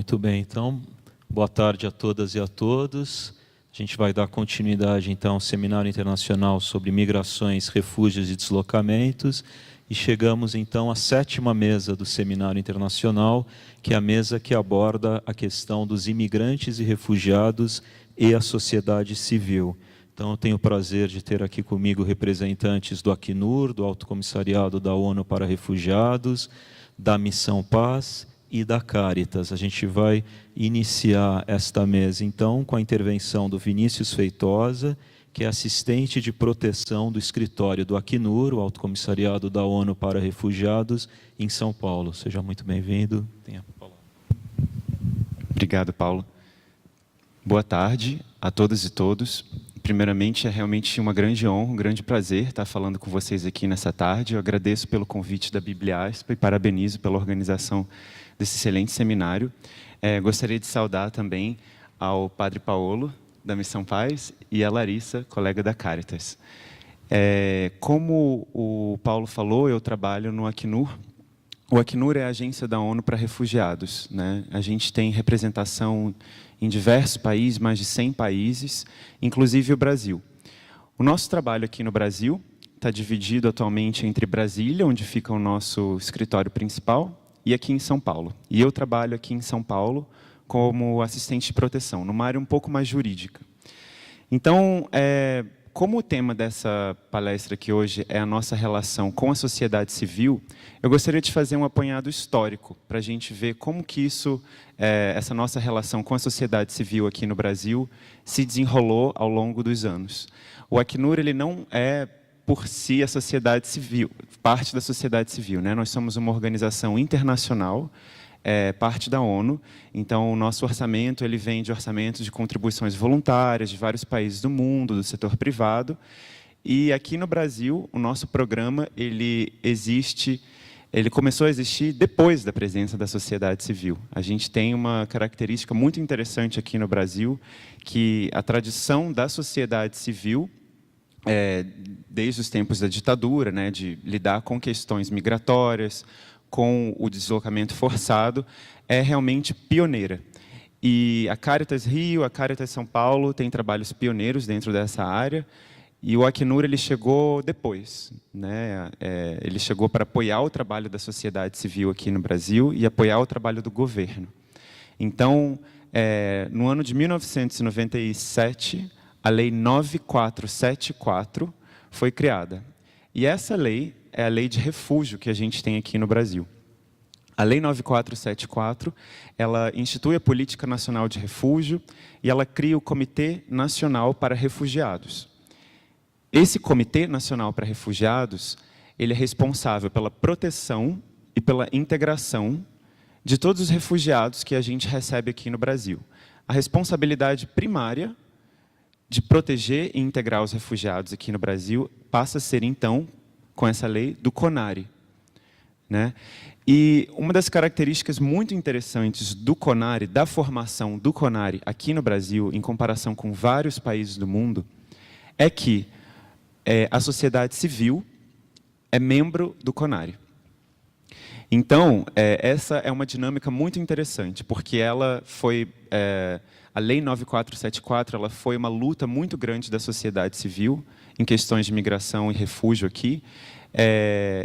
Muito bem, então, boa tarde a todas e a todos. A gente vai dar continuidade, então, ao Seminário Internacional sobre Migrações, Refúgios e Deslocamentos. E chegamos, então, à 7ª mesa do Seminário Internacional, que é a mesa que aborda a questão dos imigrantes e refugiados e a sociedade civil. Então, eu tenho o prazer de ter aqui comigo representantes do Acnur, do Alto Comissariado da ONU para Refugiados, da Missão Paz e da Caritas. A gente vai iniciar esta mesa, então, com a intervenção do Vinícius Feitosa, que é assistente de proteção do escritório do Acnur, o Alto Comissariado da ONU para Refugiados, em São Paulo. Seja muito bem-vindo. Tenha a palavra. Obrigado, Paulo. Boa tarde a todas e todos. Primeiramente, é realmente uma grande honra, um grande prazer estar falando com vocês aqui nessa tarde. Eu agradeço pelo convite da Bibliaspa e parabenizo pela organização desse excelente seminário. Gostaria de saudar também ao Padre Paulo, da Missão Paz, e a Larissa, colega da Caritas. Como o Paulo falou, eu trabalho no Acnur. O Acnur é a agência da ONU para refugiados, né? A gente tem representação em diversos países, mais de 100 países, inclusive o Brasil. O nosso trabalho aqui no Brasil está dividido atualmente entre Brasília, onde fica o nosso escritório principal, e aqui em São Paulo. E eu trabalho aqui em São Paulo como assistente de proteção, numa área um pouco mais jurídica. Então, como o tema dessa palestra aqui hoje é a nossa relação com a sociedade civil, eu gostaria de fazer um apanhado histórico para a gente ver como que isso, essa nossa relação com a sociedade civil aqui no Brasil se desenrolou ao longo dos anos. O Acnur, ele não é por si a sociedade civil, parte da sociedade civil, né? Nós somos uma organização internacional, parte da ONU, então o nosso orçamento ele vem de orçamentos de contribuições voluntárias de vários países do mundo, do setor privado, e aqui no Brasil o nosso programa ele começou a existir depois da presença da sociedade civil. A gente tem uma característica muito interessante aqui no Brasil, que a tradição da sociedade civil, desde os tempos da ditadura, né, de lidar com questões migratórias, com o deslocamento forçado, é realmente pioneira. E a Caritas Rio, a Caritas São Paulo tem trabalhos pioneiros dentro dessa área, e o Acnur ele chegou depois, né? Ele chegou para apoiar o trabalho da sociedade civil aqui no Brasil e apoiar o trabalho do governo. Então, no ano de 1997, a Lei 9474 foi criada. E essa lei é a lei de refúgio que a gente tem aqui no Brasil. A Lei 9474, ela institui a Política Nacional de Refúgio e ela cria o Comitê Nacional para Refugiados. Esse Comitê Nacional para Refugiados, ele é responsável pela proteção e pela integração de todos os refugiados que a gente recebe aqui no Brasil. A responsabilidade primária de proteger e integrar os refugiados aqui no Brasil passa a ser, então, com essa lei, do CONARE, né? E uma das características muito interessantes do CONARE, da formação do CONARE aqui no Brasil, em comparação com vários países do mundo, é que a sociedade civil é membro do CONARE. Então, essa é uma dinâmica muito interessante, porque ela foi... a Lei 9474 ela foi uma luta muito grande da sociedade civil em questões de migração e refúgio aqui.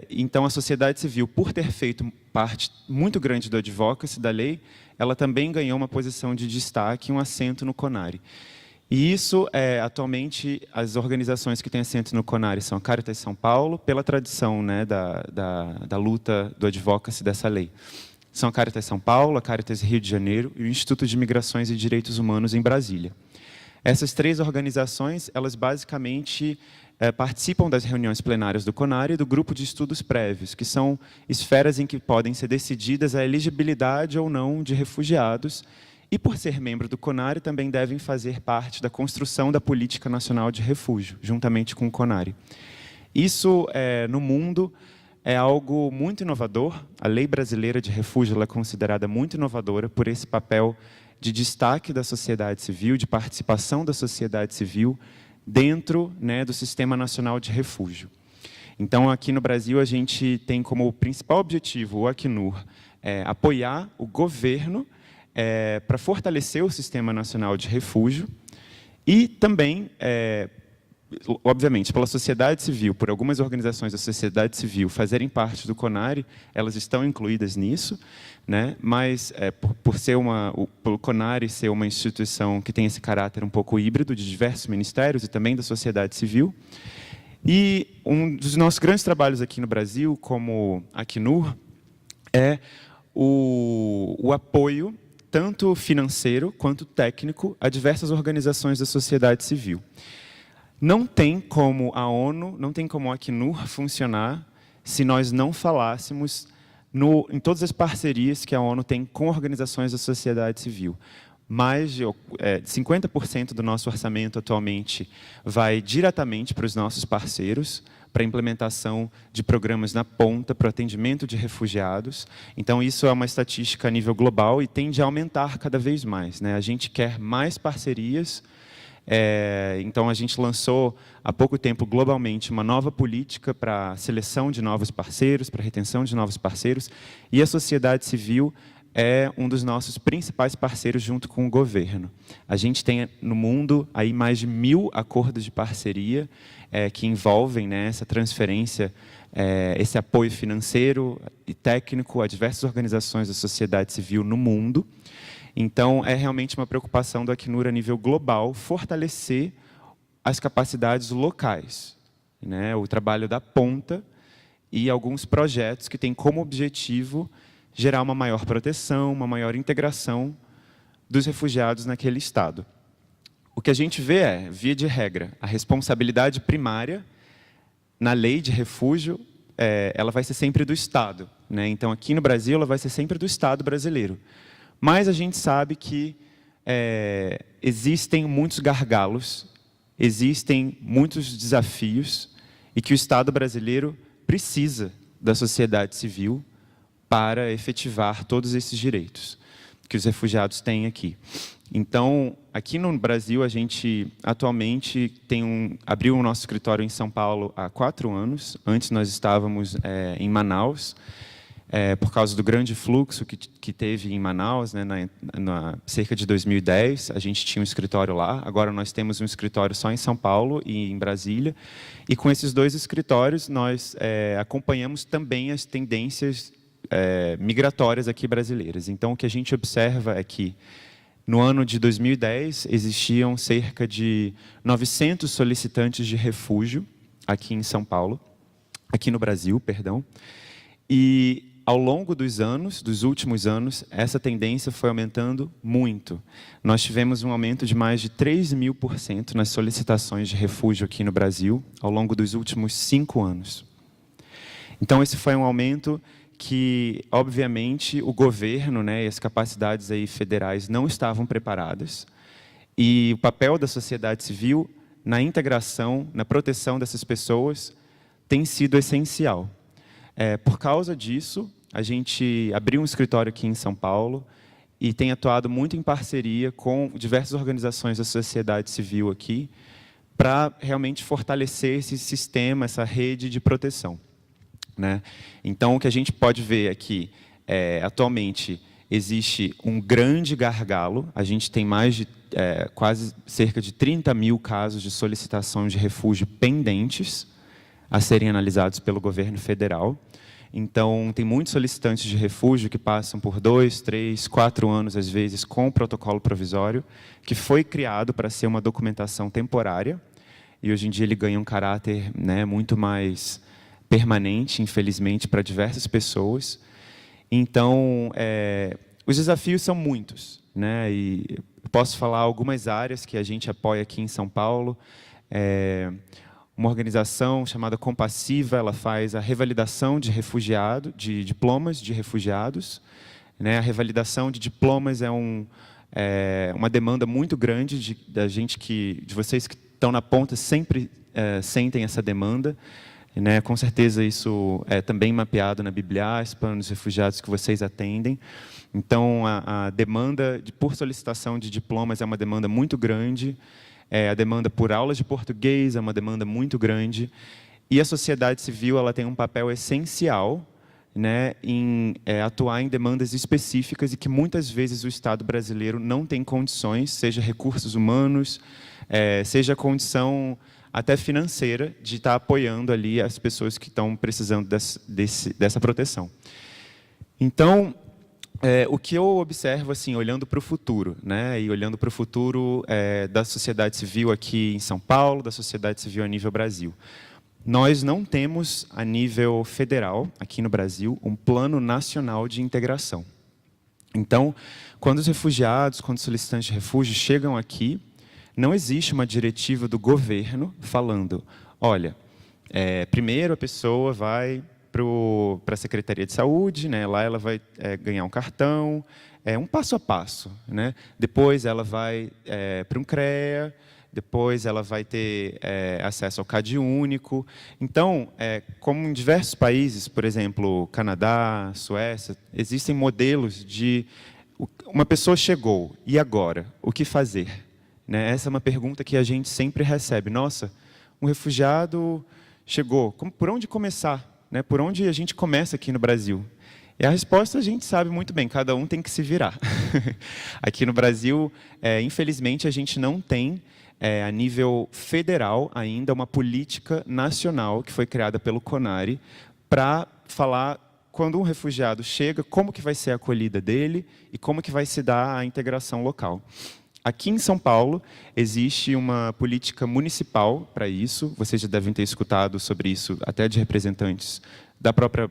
Então, a sociedade civil, por ter feito parte muito grande do advocacy da lei, ela também ganhou uma posição de destaque, um assento no CONARE. E isso, atualmente, as organizações que têm assento no CONARE são a Caritas São Paulo, pela tradição, né, da luta do advocacy dessa lei. São a Caritas São Paulo, a Caritas Rio de Janeiro e o Instituto de Migrações e Direitos Humanos em Brasília. Essas três organizações, elas basicamente participam das reuniões plenárias do CONARE e do grupo de estudos prévios, que são esferas em que podem ser decididas a elegibilidade ou não de refugiados, e por ser membro do CONARE também devem fazer parte da construção da Política Nacional de Refúgio, juntamente com o CONARE. Isso, no mundo, é algo muito inovador. A lei brasileira de refúgio ela é considerada muito inovadora por esse papel de destaque da sociedade civil, de participação da sociedade civil dentro, né, do Sistema Nacional de Refúgio. Então, aqui no Brasil, a gente tem como principal objetivo o Acnur apoiar o governo para fortalecer o Sistema Nacional de Refúgio e também, obviamente, pela sociedade civil, por algumas organizações da sociedade civil fazerem parte do CONARE, elas estão incluídas nisso, né? Mas por ser pelo CONARE ser uma instituição que tem esse caráter um pouco híbrido de diversos ministérios e também da sociedade civil. E um dos nossos grandes trabalhos aqui no Brasil, como Acnur, é o apoio tanto financeiro quanto técnico a diversas organizações da sociedade civil. Não tem como a ONU, não tem como a Acnur funcionar se nós não falássemos em todas as parcerias que a ONU tem com organizações da sociedade civil. Mais de 50% do nosso orçamento atualmente vai diretamente para os nossos parceiros, para a implementação de programas na ponta, para o atendimento de refugiados. Então, isso é uma estatística a nível global e tende a aumentar cada vez mais, né? A gente quer mais parcerias. Então, a gente lançou, há pouco tempo, globalmente, uma nova política para a seleção de novos parceiros, para a retenção de novos parceiros, e a sociedade civil é um dos nossos principais parceiros junto com o governo. A gente tem no mundo aí mais de 1000 acordos de parceria que envolvem, né, essa transferência, esse apoio financeiro e técnico a diversas organizações da sociedade civil no mundo. Então, é realmente uma preocupação do Acnur a nível global fortalecer as capacidades locais, né, o trabalho da ponta e alguns projetos que têm como objetivo gerar uma maior proteção, uma maior integração dos refugiados naquele Estado. O que a gente vê é, via de regra, a responsabilidade primária na lei de refúgio, ela vai ser sempre do Estado, né? Então, aqui no Brasil, ela vai ser sempre do Estado brasileiro. Mas a gente sabe que existem muitos gargalos, existem muitos desafios e que o Estado brasileiro precisa da sociedade civil para efetivar todos esses direitos que os refugiados têm aqui. Então, aqui no Brasil, a gente atualmente abriu o nosso escritório em São Paulo há 4 anos. Antes nós estávamos em Manaus, por causa do grande fluxo que teve em Manaus, né, cerca de 2010, a gente tinha um escritório lá. Agora nós temos um escritório só em São Paulo e em Brasília. E com esses 2 escritórios, nós acompanhamos também as tendências migratórias aqui brasileiras. Então, o que a gente observa é que, no ano de 2010, existiam cerca de 900 solicitantes de refúgio aqui em São Paulo, aqui no Brasil, perdão. E, ao longo dos últimos anos, essa tendência foi aumentando muito. Nós tivemos um aumento de mais de 3.000% nas solicitações de refúgio aqui no Brasil, ao longo dos últimos 5 anos. Então, esse foi um aumento que, obviamente, o governo, né, e as capacidades aí federais não estavam preparadas. E o papel da sociedade civil na integração, na proteção dessas pessoas, tem sido essencial. Por causa disso, a gente abriu um escritório aqui em São Paulo e tem atuado muito em parceria com diversas organizações da sociedade civil aqui para realmente fortalecer esse sistema, essa rede de proteção, né? Então, o que a gente pode ver aqui, atualmente, existe um grande gargalo. A gente tem mais de quase cerca de 30.000 casos de solicitação de refúgio pendentes a serem analisados pelo governo federal. Então, tem muitos solicitantes de refúgio que passam por 2, 3, 4 anos, às vezes, com o protocolo provisório, que foi criado para ser uma documentação temporária, e hoje em dia ele ganha um caráter, né, muito mais permanente, infelizmente, para diversas pessoas. Então, os desafios são muitos, né? E eu posso falar algumas áreas que a gente apoia aqui em São Paulo. Uma organização chamada Compassiva, ela faz a revalidação de diplomas de refugiados, né? A revalidação de diplomas é uma demanda muito grande de vocês que estão na ponta sempre sentem essa demanda. Né, com certeza isso é também mapeado na Bibliaspa, nos refugiados que vocês atendem. Então, a demanda por solicitação de diplomas é uma demanda muito grande, a demanda por aulas de português é uma demanda muito grande, e a sociedade civil ela tem um papel essencial né, em atuar em demandas específicas e que muitas vezes o Estado brasileiro não tem condições, seja recursos humanos, seja condição até financeira, de estar apoiando ali as pessoas que estão precisando dessa proteção. Então, o que eu observo, assim, olhando para o futuro, né, e olhando para o futuro da sociedade civil aqui em São Paulo, da sociedade civil a nível Brasil. Nós não temos, a nível federal, aqui no Brasil, um plano nacional de integração. Então, quando os refugiados, quando os solicitantes de refúgio chegam aqui, não existe uma diretiva do governo falando, olha, primeiro a pessoa vai para a Secretaria de Saúde, né, lá ela vai ganhar um cartão, um passo a passo, né? Depois ela vai para um CREA, depois ela vai ter acesso ao CAD único. Então, como em diversos países, por exemplo, Canadá, Suécia, existem modelos de uma pessoa chegou, e agora? O que fazer? Né? Essa é uma pergunta que a gente sempre recebe. Nossa, um refugiado chegou, por onde começar? Né? Por onde a gente começa aqui no Brasil? E a resposta a gente sabe muito bem, cada um tem que se virar. Aqui no Brasil, infelizmente, a gente não tem, a nível federal ainda, uma política nacional que foi criada pelo CONARE para falar, quando um refugiado chega, como que vai ser a acolhida dele e como que vai se dar a integração local. Aqui em São Paulo, existe uma política municipal para isso, vocês já devem ter escutado sobre isso até de representantes da própria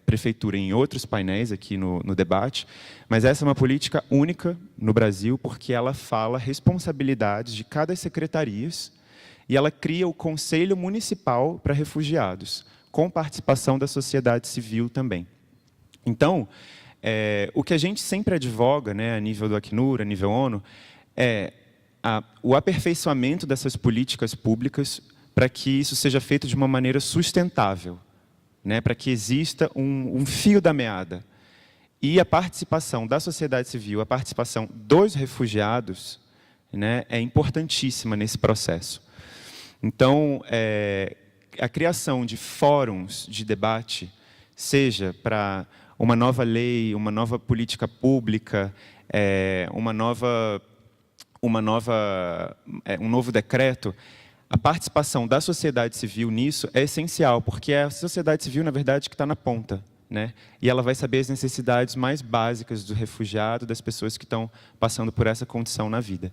prefeitura em outros painéis aqui no debate, mas essa é uma política única no Brasil, porque ela fala responsabilidades de cada secretaria e ela cria o Conselho Municipal para Refugiados, com participação da sociedade civil também. Então, o que a gente sempre advoga, né, a nível do Acnur, a nível ONU, o aperfeiçoamento dessas políticas públicas para que isso seja feito de uma maneira sustentável, né, para que exista um fio da meada. E a participação da sociedade civil, a participação dos refugiados, né, é importantíssima nesse processo. Então, a criação de fóruns de debate, seja para uma nova lei, uma nova política pública, um novo decreto, a participação da sociedade civil nisso é essencial, porque é a sociedade civil, na verdade, que está na ponta, né? E ela vai saber as necessidades mais básicas do refugiado, das pessoas que estão passando por essa condição na vida.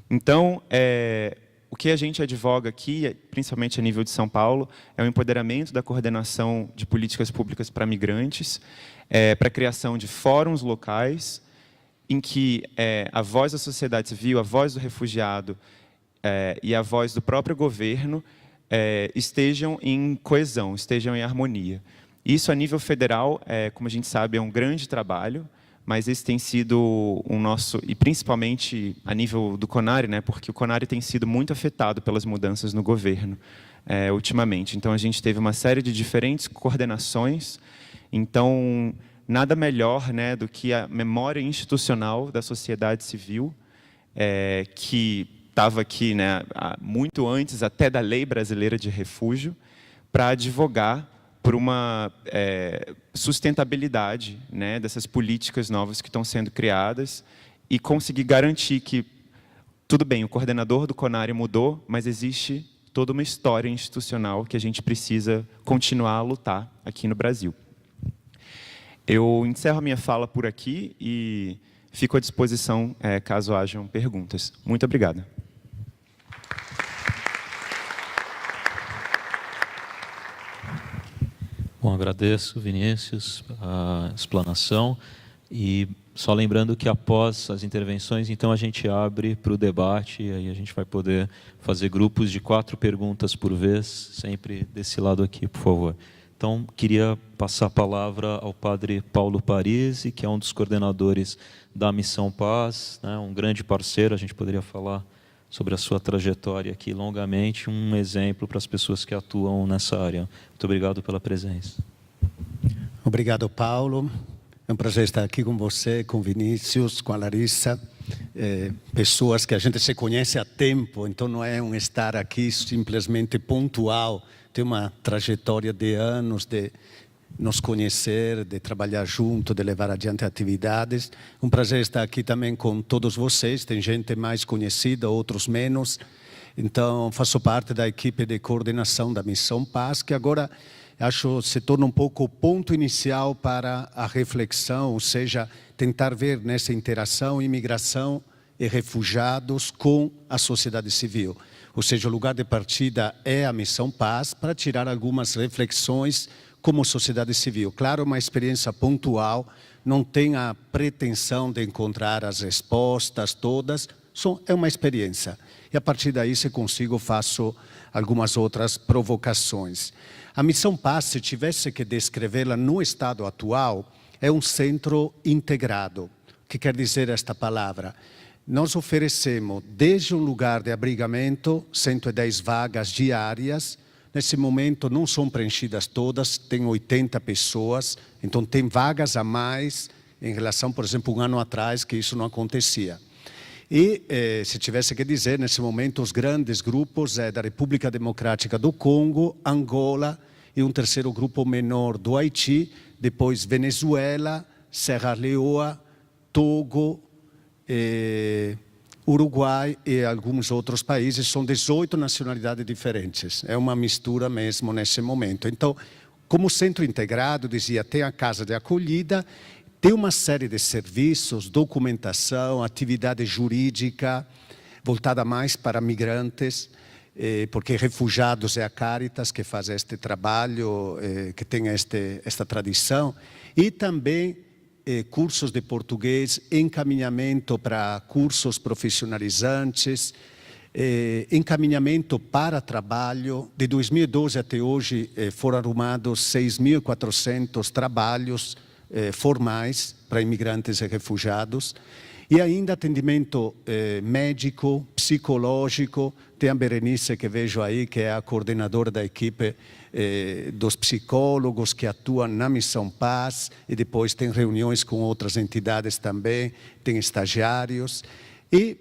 Então, o que a gente advoga aqui, principalmente a nível de São Paulo, é o empoderamento da coordenação de políticas públicas para migrantes, para a criação de fóruns locais, em que a voz da sociedade civil, a voz do refugiado e a voz do próprio governo estejam em coesão, estejam em harmonia. Isso, a nível federal, como a gente sabe, é um grande trabalho, mas esse tem sido e principalmente a nível do CONARE, né, porque o CONARE tem sido muito afetado pelas mudanças no governo ultimamente. Então, a gente teve uma série de diferentes coordenações. Então, nada melhor, né, do que a memória institucional da sociedade civil, que estava aqui, né, muito antes até da Lei Brasileira de Refúgio, para advogar por uma sustentabilidade, né, dessas políticas novas que estão sendo criadas e conseguir garantir que, tudo bem, o coordenador do CONARE mudou, mas existe toda uma história institucional que a gente precisa continuar a lutar aqui no Brasil. Eu encerro a minha fala por aqui e fico à disposição caso hajam perguntas. Muito obrigado. Bom, agradeço, Vinícius, a explanação. E só lembrando que após as intervenções, então a gente abre para o debate, e aí a gente vai poder fazer grupos de 4 perguntas por vez, sempre desse lado aqui, por favor. Então, queria passar a palavra ao padre Paulo Parisi, que é um dos coordenadores da Missão Paz, né, um grande parceiro, a gente poderia falar sobre a sua trajetória aqui longamente, um exemplo para as pessoas que atuam nessa área. Muito obrigado pela presença. Obrigado, Paulo. É um prazer estar aqui com você, com Vinícius, com a Larissa. Pessoas que a gente se conhece há tempo, então não é um estar aqui simplesmente pontual. Tem uma trajetória de anos nos conhecer, de trabalhar junto, de levar adiante atividades. Um prazer estar aqui também com todos vocês. Tem gente mais conhecida, outros menos. Então, faço parte da equipe de coordenação da Missão Paz, que agora acho se torna um pouco o ponto inicial para a reflexão, ou seja, tentar ver nessa interação imigração e refugiados com a sociedade civil. Ou seja, o lugar de partida é a Missão Paz para tirar algumas reflexões como sociedade civil. Claro, uma experiência pontual, não tem a pretensão de encontrar as respostas todas, é uma experiência. E a partir daí, se consigo, faço algumas outras provocações. A Missão Paz, se tivesse que descrevê-la no estado atual, é um centro integrado. O que quer dizer esta palavra? Nós oferecemos, desde um lugar de abrigamento, 110 vagas diárias. Nesse momento não são preenchidas todas, tem 80 pessoas, então tem vagas a mais em relação, por exemplo, um ano atrás, que isso não acontecia. E, se tivesse que dizer, nesse momento, os grandes grupos da República Democrática do Congo, Angola e um terceiro grupo menor do Haiti, depois Venezuela, Serra Leoa, Togo, Uruguai e alguns outros países. São 18 nacionalidades diferentes. É uma mistura mesmo nesse momento. Então, como centro integrado, dizia, tem a casa de acolhida, tem uma série de serviços, documentação, atividade jurídica, voltada mais para migrantes, porque refugiados é a Caritas que faz este trabalho, que tem esta tradição, e também cursos de português, encaminhamento para cursos profissionalizantes, encaminhamento para trabalho. De 2012 até hoje foram arrumados 6.400 trabalhos formais para imigrantes e refugiados, e ainda atendimento médico, psicológico. Tem a Berenice, que vejo aí, que é a coordenadora da equipe dos psicólogos que atuam na Missão Paz, e depois tem reuniões com outras entidades também, tem estagiários. E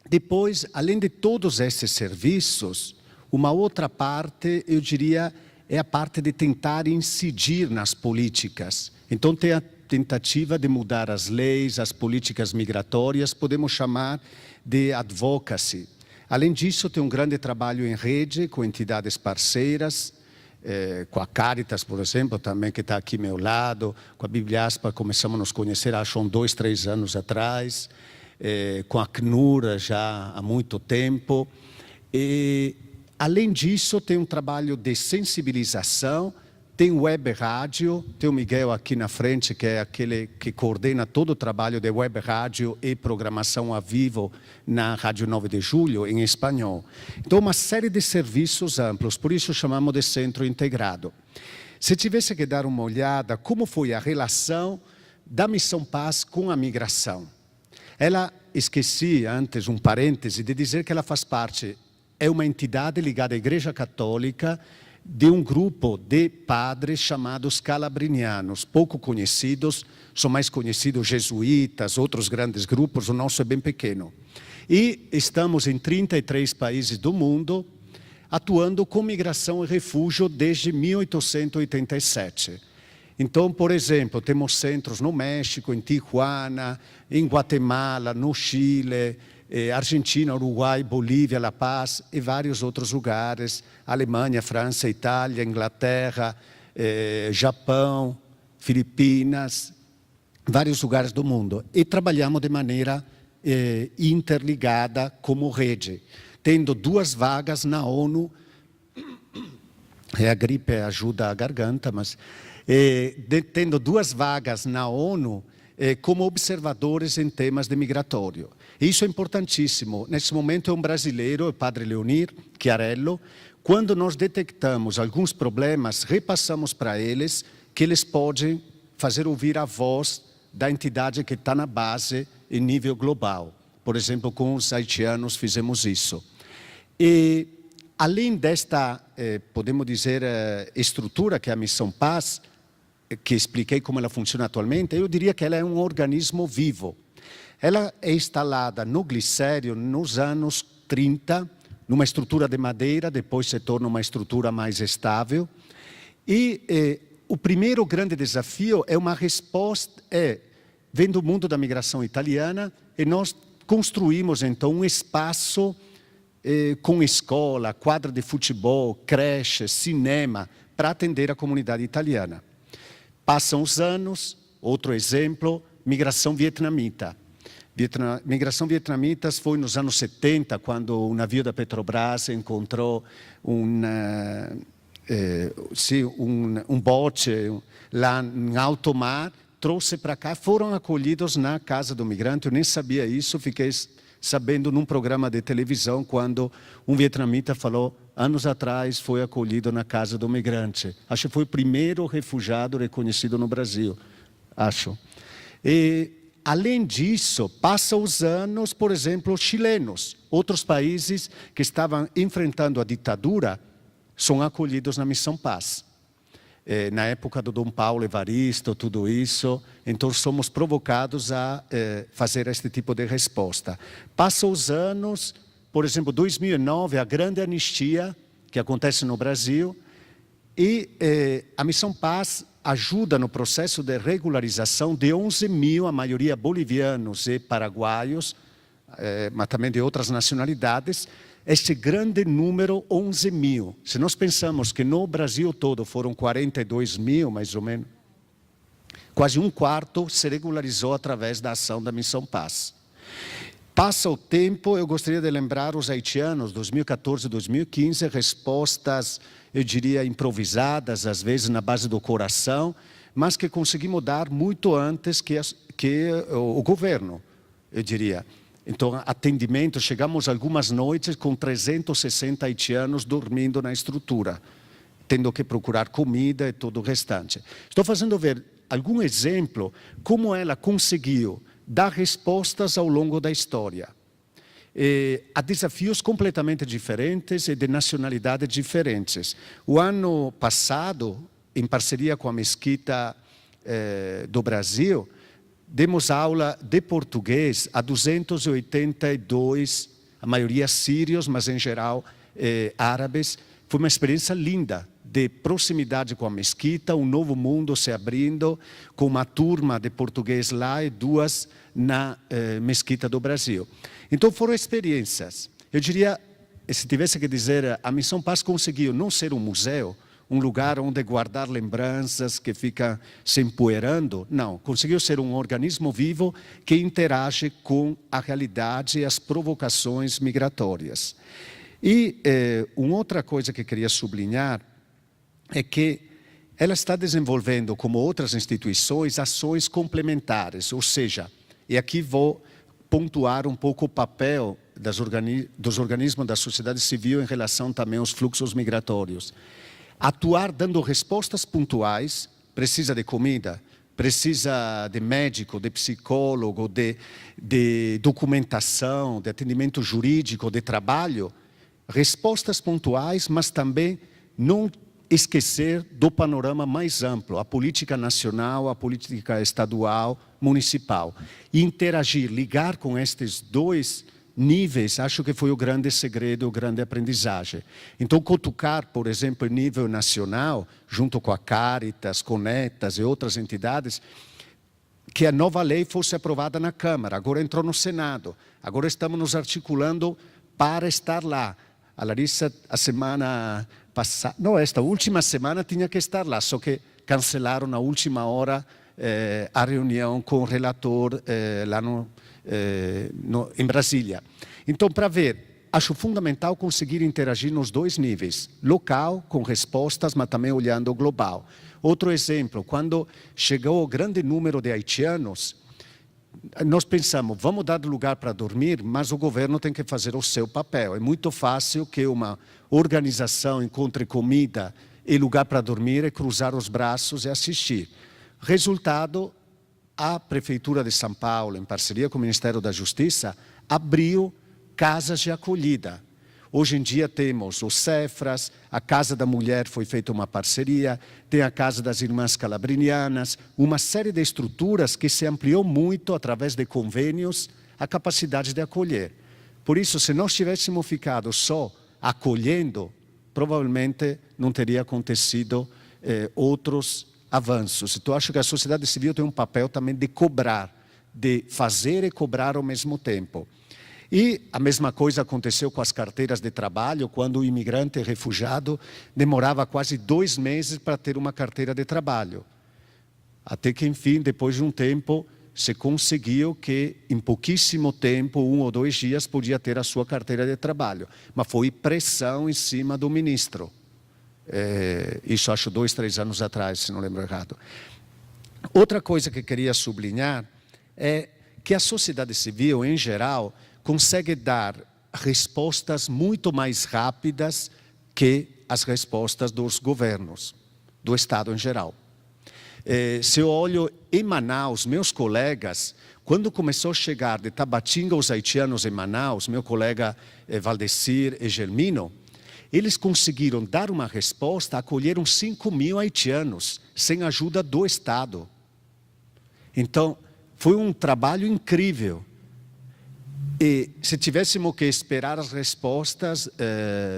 depois, além de todos esses serviços, uma outra parte, eu diria, é a parte de tentar incidir nas políticas. Então, tem a tentativa de mudar as leis, as políticas migratórias, podemos chamar de advocacy. Além disso, tem um grande trabalho em rede com entidades parceiras, com a Caritas, por exemplo, também, que está aqui ao meu lado, com a Bibliaspa, começamos a nos conhecer, acho, 2, 3 anos atrás, com a CNUR já há muito tempo. E, além disso, tem um trabalho de sensibilização, tem web rádio, tem o Miguel aqui na frente, que é aquele que coordena todo o trabalho de web rádio e programação ao vivo na Rádio 9 de Julho, em espanhol. Então, uma série de serviços amplos, por isso chamamos de centro integrado. Se tivesse que dar uma olhada, como foi a relação da Missão Paz com a migração? Ela, esqueci antes um parêntese de dizer que ela faz parte, é uma entidade ligada à Igreja Católica, de um grupo de padres chamados calabrinianos, pouco conhecidos, são mais conhecidos jesuítas, outros grandes grupos, o nosso é bem pequeno. E estamos em 33 países do mundo, atuando com migração e refúgio desde 1887. Então, por exemplo, temos centros no México, em Tijuana, em Guatemala, no Chile, Argentina, Uruguai, Bolívia, La Paz e vários outros lugares, Alemanha, França, Itália, Inglaterra, Japão, Filipinas, vários lugares do mundo. E trabalhamos de maneira interligada como rede, tendo 2 vagas na ONU, a gripe ajuda a garganta, mas tendo 2 vagas na ONU como observadores em temas de migratório. Isso é importantíssimo. Nesse momento é um brasileiro, o padre Leonir Chiarello. Quando nós detectamos alguns problemas, repassamos para eles, que eles podem fazer ouvir a voz da entidade que está na base em nível global. Por exemplo, com os haitianos fizemos isso. E, além desta, podemos dizer, estrutura que é a Missão Paz, que expliquei como ela funciona atualmente, eu diria que ela é um organismo vivo. Ela é instalada no Glicério nos anos 30, numa estrutura de madeira, depois se torna uma estrutura mais estável. E o primeiro grande desafio é uma resposta, vem do mundo da migração italiana, e nós construímos, então, um espaço com escola, quadra de futebol, creche, cinema, para atender a comunidade italiana. Passam os anos, outro exemplo, migração vietnamita. Migração vietnamita foi nos anos 70, quando o navio da Petrobras encontrou um bote lá em alto mar, trouxe para cá, foram acolhidos na casa do migrante. Eu nem sabia isso, fiquei sabendo num programa de televisão, quando um vietnamita falou, anos atrás foi acolhido na casa do migrante. Acho que foi o primeiro refugiado reconhecido no Brasil, acho. E, além disso, passam os anos, por exemplo, os chilenos. Outros países que estavam enfrentando a ditadura são acolhidos na Missão Paz. Na época do Dom Paulo Evaristo, tudo isso, então somos provocados a fazer este tipo de resposta. Passam os anos, por exemplo, 2009, a grande anistia que acontece no Brasil, e a Missão Paz ajuda no processo de regularização de 11 mil, a maioria bolivianos e paraguaios, mas também de outras nacionalidades. Este grande número, 11 mil. Se nós pensamos que no Brasil todo foram 42 mil, mais ou menos, quase um quarto se regularizou através da ação da Missão Paz. Passa o tempo, eu gostaria de lembrar os haitianos, 2014 e 2015, respostas, eu diria, improvisadas, às vezes na base do coração, mas que conseguimos dar muito antes que o governo, eu diria. Então, atendimento, chegamos algumas noites com 360 haitianos dormindo na estrutura, tendo que procurar comida e todo o restante. Estou fazendo ver algum exemplo como ela conseguiu dar respostas ao longo da história. A desafios completamente diferentes e de nacionalidades diferentes. O ano passado, em parceria com a Mesquita do Brasil, demos aula de português a 282, a maioria sírios, mas em geral árabes. Foi uma experiência linda, de proximidade com a mesquita, um novo mundo se abrindo, com uma turma de português lá e duas na Mesquita do Brasil. Então foram experiências. Eu diria, se tivesse que dizer, a Missão Paz conseguiu não ser um museu, um lugar onde guardar lembranças que fica se empoeirando. Não, conseguiu ser um organismo vivo que interage com a realidade e as provocações migratórias. E uma outra coisa que queria sublinhar é que ela está desenvolvendo, como outras instituições, ações complementares, ou seja, e aqui vou pontuar um pouco o papel dos organismos da sociedade civil em relação também aos fluxos migratórios. Atuar dando respostas pontuais, precisa de comida, precisa de médico, de psicólogo, de documentação, de atendimento jurídico, de trabalho, respostas pontuais, mas também não esquecer do panorama mais amplo, a política nacional, a política estadual, municipal. E interagir, ligar com estes dois níveis, acho que foi o grande segredo, o grande aprendizagem. Então, cutucar, por exemplo, em nível nacional, junto com a Caritas, Conetas e outras entidades, que a nova lei fosse aprovada na Câmara, agora entrou no Senado, agora estamos nos articulando para estar lá. A Larissa, a semana passada, não, esta última semana tinha que estar lá, só que cancelaram na última hora a reunião com o relator lá em Brasília. Então, para ver, acho fundamental conseguir interagir nos dois níveis, local, com respostas, mas também olhando o global. Outro exemplo, quando chegou o grande número de haitianos, nós pensamos, vamos dar lugar para dormir, mas o governo tem que fazer o seu papel. É muito fácil que uma organização encontre comida e lugar para dormir e cruzar os braços e assistir. Resultado, a Prefeitura de São Paulo, em parceria com o Ministério da Justiça, abriu casas de acolhida. Hoje em dia temos os Cefras, a Casa da Mulher foi feita uma parceria, tem a Casa das Irmãs Calabrinianas, uma série de estruturas que se ampliou muito através de convênios a capacidade de acolher. Por isso, se nós tivéssemos ficado só acolhendo, provavelmente não teria acontecido outros avanços. Então, acho que a sociedade civil tem um papel também de cobrar, de fazer e cobrar ao mesmo tempo. E a mesma coisa aconteceu com as carteiras de trabalho, quando o imigrante refugiado demorava quase 2 meses para ter uma carteira de trabalho. Até que, enfim, depois de um tempo, se conseguiu que, em pouquíssimo tempo, 1 ou 2 dias, podia ter a sua carteira de trabalho. Mas foi pressão em cima do ministro. Isso acho 2, 3 anos atrás, se não lembro errado. Outra coisa que queria sublinhar é que a sociedade civil, em geral, consegue dar respostas muito mais rápidas que as respostas dos governos, do Estado em geral. Se eu olho em Manaus, meus colegas, quando começou a chegar de Tabatinga os haitianos em Manaus, meu colega Valdecir e Germino, eles conseguiram dar uma resposta, acolheram 5.000 haitianos, sem ajuda do Estado. Então, foi um trabalho incrível. E se tivéssemos que esperar as respostas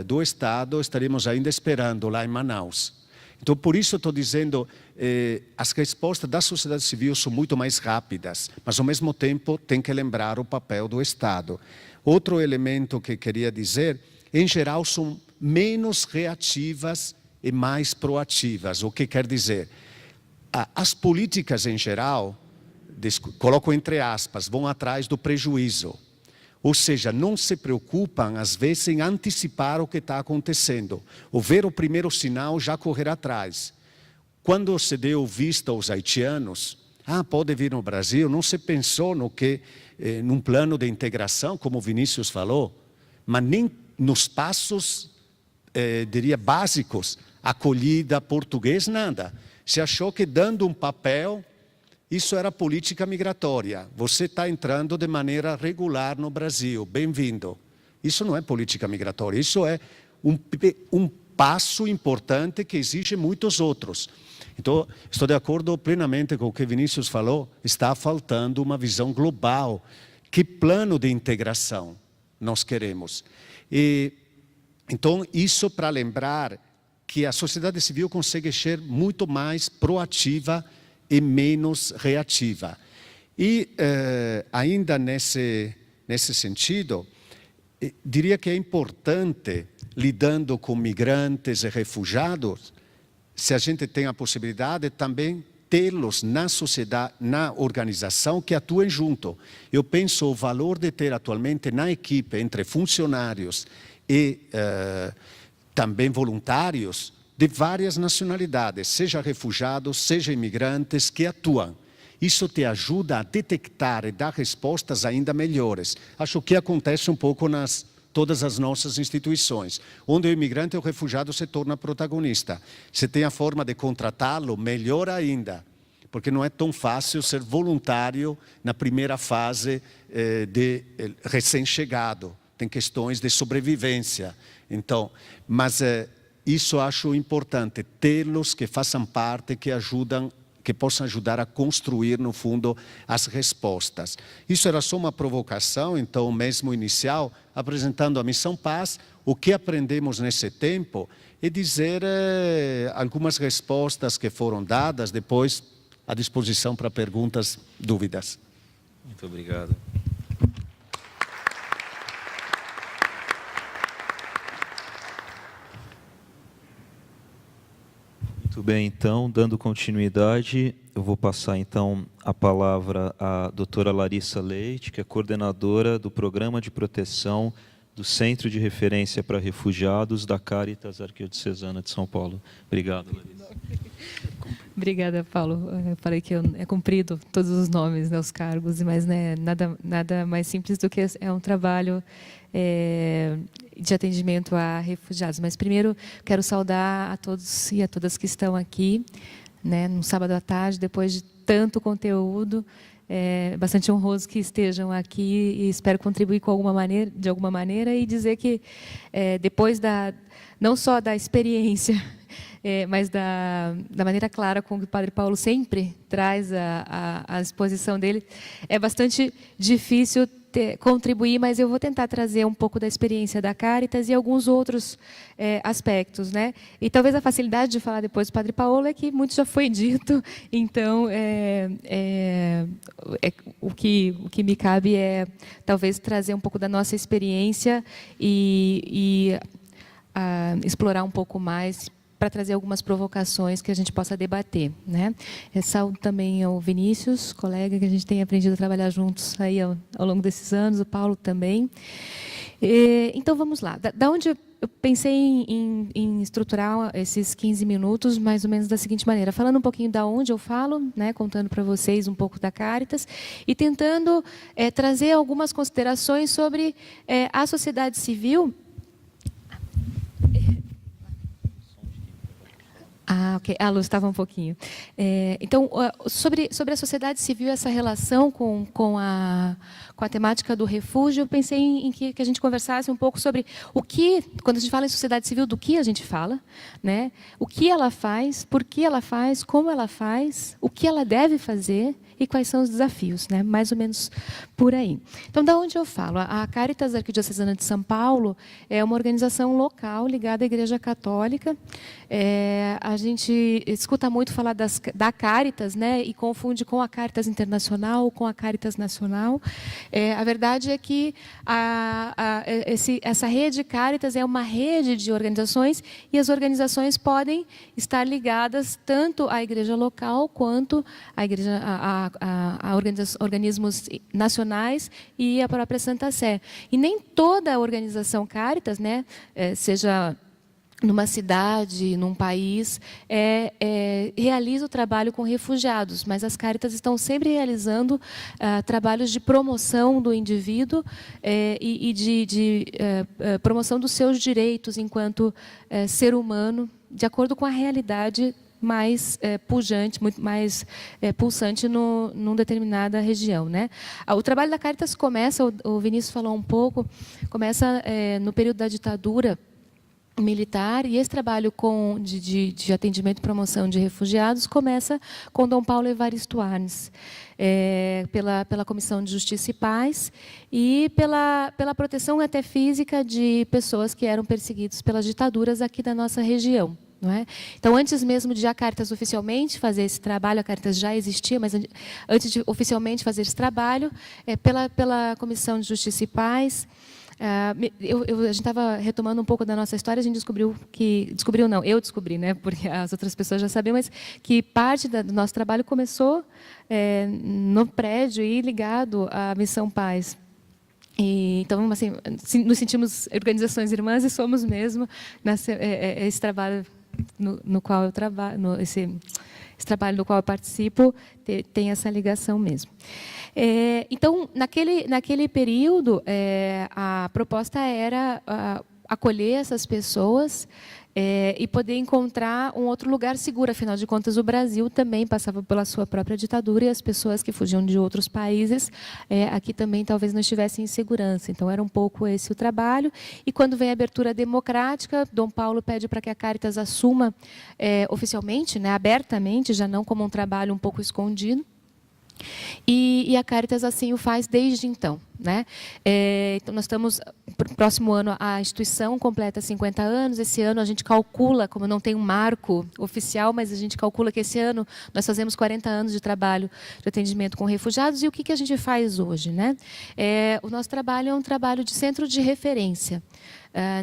do Estado, estaríamos ainda esperando lá em Manaus. Então, por isso estou dizendo, as respostas da sociedade civil são muito mais rápidas, mas ao mesmo tempo tem que lembrar o papel do Estado. Outro elemento que queria dizer, em geral, são menos reativas e mais proativas. O que quer dizer? As políticas em geral, coloco entre aspas, vão atrás do prejuízo. Ou seja, não se preocupam, às vezes, em antecipar o que está acontecendo. Ou ver o primeiro sinal, já correr atrás. Quando se deu vista aos haitianos, pode vir no Brasil, não se pensou num plano de integração, como o Vinícius falou, mas nem nos passos, diria, básicos, acolhida, português, nada. Se achou que dando um papel, isso era política migratória. Você está entrando de maneira regular no Brasil, bem-vindo. Isso não é política migratória, isso é um passo importante que exige muitos outros. Então, estou de acordo plenamente com o que Vinícius falou, está faltando uma visão global. Que plano de integração nós queremos? Então, isso para lembrar que a sociedade civil consegue ser muito mais proativa e menos reativa. E ainda nesse sentido, diria que é importante, lidando com migrantes e refugiados, se a gente tem a possibilidade, também tê-los na sociedade, na organização, que atuem junto. Eu penso o valor de ter atualmente na equipe, entre funcionários e também voluntários, de várias nacionalidades, seja refugiados, seja imigrantes, que atuam. Isso te ajuda a detectar e dar respostas ainda melhores. Acho que acontece um pouco nas todas as nossas instituições, onde o imigrante ou o refugiado se torna protagonista. Se tem a forma de contratá-lo, melhor ainda, porque não é tão fácil ser voluntário na primeira fase de recém-chegado. Tem questões de sobrevivência. Então, mas isso acho importante, tê-los que façam parte, que possam ajudar a construir, no fundo, as respostas. Isso era só uma provocação, então, mesmo inicial, apresentando a Missão Paz, o que aprendemos nesse tempo, e dizer algumas respostas que foram dadas, depois à disposição para perguntas, dúvidas. Muito obrigado. Muito bem, então, dando continuidade, eu vou passar então a palavra à doutora Larissa Leite, que é coordenadora do Programa de Proteção do Centro de Referência para Refugiados da Caritas Arquidiocesana de São Paulo. Obrigado, Larissa. Obrigada, Paulo. Eu falei que é cumprido todos os nomes, né, os cargos, mas nada mais simples do que é um trabalho de atendimento a refugiados. Mas primeiro quero saudar a todos e a todas que estão aqui, né, no sábado à tarde, depois de tanto conteúdo. É bastante honroso que estejam aqui e espero contribuir de alguma maneira e dizer que depois não só da experiência, mas da maneira clara com que o Padre Paulo sempre traz a exposição dele, é bastante difícil contribuir, mas eu vou tentar trazer um pouco da experiência da Caritas e alguns outros aspectos, né? E talvez a facilidade de falar depois do Padre Paulo é que muito já foi dito, então o que me cabe é talvez trazer um pouco da nossa experiência e explorar um pouco mais para trazer algumas provocações que a gente possa debater, né? Saúdo também ao Vinícius, colega que a gente tem aprendido a trabalhar juntos aí ao longo desses anos, o Paulo também. Então vamos lá. Da onde eu pensei em estruturar esses 15 minutos, mais ou menos da seguinte maneira, falando um pouquinho da onde eu falo, né, contando para vocês um pouco da Caritas e tentando trazer algumas considerações sobre a sociedade civil. Ok. A luz estava um pouquinho. Então, sobre a sociedade civil, essa relação com a temática do refúgio, eu pensei em que a gente conversasse um pouco sobre o que, quando a gente fala em sociedade civil, do que a gente fala, né? O que ela faz, por que ela faz, como ela faz, o que ela deve fazer e quais são os desafios, né? Mais ou menos por aí. Então, da onde eu falo? A Caritas Arquidiocesana de São Paulo é uma organização local ligada à Igreja Católica. A gente escuta muito falar da Caritas, né? E confunde com a Caritas Internacional, com a Caritas Nacional. A verdade é que essa rede Caritas é uma rede de organizações e as organizações podem estar ligadas tanto à igreja local quanto à igreja, a organismos nacionais e a própria Santa Sé. E nem toda a organização Caritas, né, seja numa cidade, num país, realiza o trabalho com refugiados, mas as Caritas estão sempre realizando trabalhos de promoção do indivíduo e de promoção dos seus direitos enquanto ser humano, de acordo com a realidade mais pujante, muito mais pulsante numa determinada região, né? O trabalho da Caritas começa, o Vinícius falou um pouco, começa no período da ditadura militar, e esse trabalho de atendimento e promoção de refugiados começa com Dom Paulo Evaristo Arnes, pela Comissão de Justiça e Paz e pela proteção até física de pessoas que eram perseguidas pelas ditaduras aqui da nossa região. Não é? Então, antes mesmo de a Caritas oficialmente fazer esse trabalho, a Caritas já existia, mas antes de oficialmente fazer esse trabalho, pela Comissão de Justiça e Paz, a gente estava retomando um pouco da nossa história, a gente eu descobri, né, porque as outras pessoas já sabiam, mas que parte do nosso trabalho começou no prédio e ligado à Missão Paz. Então, assim, nos sentimos organizações irmãs e somos mesmo esse trabalho no qual eu trabalho, esse trabalho no qual eu participo, tem essa ligação mesmo. Então, naquele período, a proposta era acolher essas pessoas e poder encontrar um outro lugar seguro. Afinal de contas, o Brasil também passava pela sua própria ditadura e as pessoas que fugiam de outros países aqui também talvez não estivessem em segurança. Então, era um pouco esse o trabalho. E quando vem a abertura democrática, Dom Paulo pede para que a Caritas assuma oficialmente, né, abertamente, já não como um trabalho um pouco escondido. E a Caritas assim o faz desde então, né? Então nós estamos, próximo ano a instituição completa 50 anos, esse ano a gente calcula, como não tem um marco oficial, mas a gente calcula que esse ano nós fazemos 40 anos de trabalho de atendimento com refugiados. E o que a gente faz hoje, né? O nosso trabalho é um trabalho de centro de referência.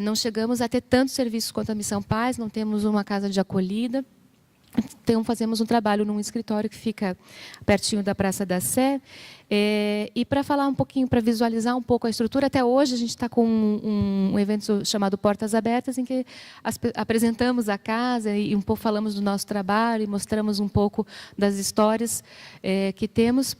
Não chegamos a ter tantos serviços quanto a Missão Paz, não temos uma casa de acolhida. Então, fazemos um trabalho num escritório que fica pertinho da Praça da Sé. E para falar um pouquinho, para visualizar um pouco a estrutura, até hoje a gente está com um evento chamado Portas Abertas, em que apresentamos a casa e um pouco falamos do nosso trabalho e mostramos um pouco das histórias que temos.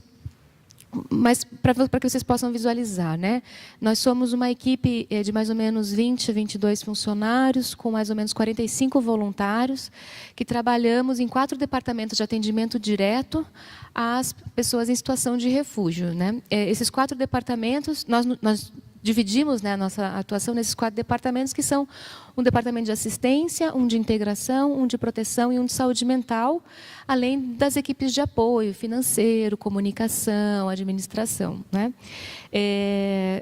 Mas para que vocês possam visualizar, né? Nós somos uma equipe de mais ou menos 20 a 22 funcionários, com mais ou menos 45 voluntários, que trabalhamos em 4 departamentos de atendimento direto às pessoas em situação de refúgio, né? Esses 4 departamentos, nós dividimos, né, a nossa atuação nesses 4 departamentos, que são um departamento de assistência, um de integração, um de proteção e um de saúde mental, além das equipes de apoio financeiro, comunicação, administração, né?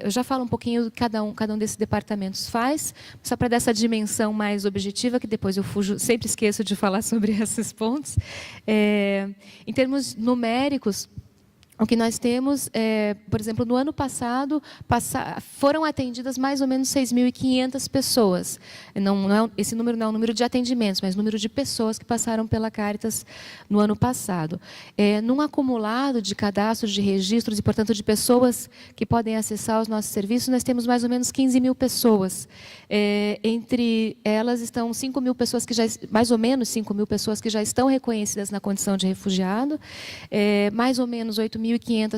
Eu já falo um pouquinho do que cada um desses departamentos faz, só para dar essa dimensão mais objetiva, que depois eu fujo, sempre esqueço de falar sobre esses pontos. Em termos numéricos, o que nós temos, por exemplo, no ano passado, foram atendidas mais ou menos 6.500 pessoas. Esse número não é o número de atendimentos, mas o número de pessoas que passaram pela Caritas no ano passado. Num acumulado de cadastros, de registros e, portanto, de pessoas que podem acessar os nossos serviços, nós temos mais ou menos 15.000 pessoas. Entre elas estão 5.000 pessoas que mais ou menos 5.000 pessoas que já estão reconhecidas na condição de refugiado, mais ou menos 8.500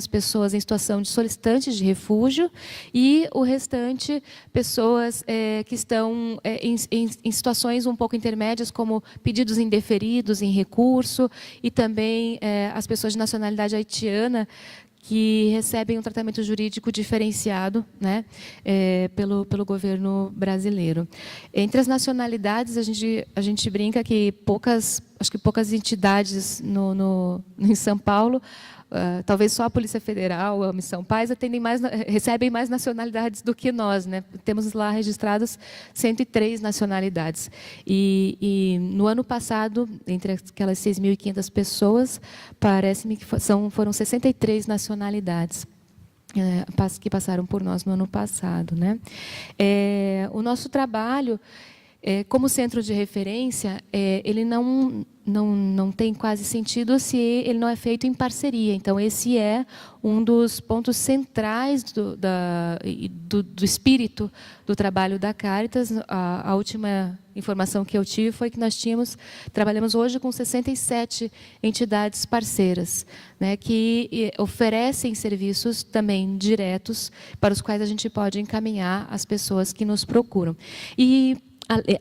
pessoas em situação de solicitantes de refúgio e o restante pessoas que estão em situações um pouco intermédias, como pedidos indeferidos em recurso, e também as pessoas de nacionalidade haitiana que recebem um tratamento jurídico diferenciado, né, pelo governo brasileiro. Entre as nacionalidades, a gente brinca que acho que poucas entidades em São Paulo, talvez só a Polícia Federal, a Missão Paz, recebem mais nacionalidades do que nós, né? Temos lá registradas 103 nacionalidades. E no ano passado, entre aquelas 6.500 pessoas, parece-me que foram 63 nacionalidades que passaram por nós no ano passado, né? O nosso trabalho, como centro de referência, ele não tem quase sentido se ele não é feito em parceria. Então, esse é um dos pontos centrais do espírito do trabalho da Caritas. A última informação que eu tive foi que trabalhamos hoje com 67 entidades parceiras, né, que oferecem serviços também diretos para os quais a gente pode encaminhar as pessoas que nos procuram. E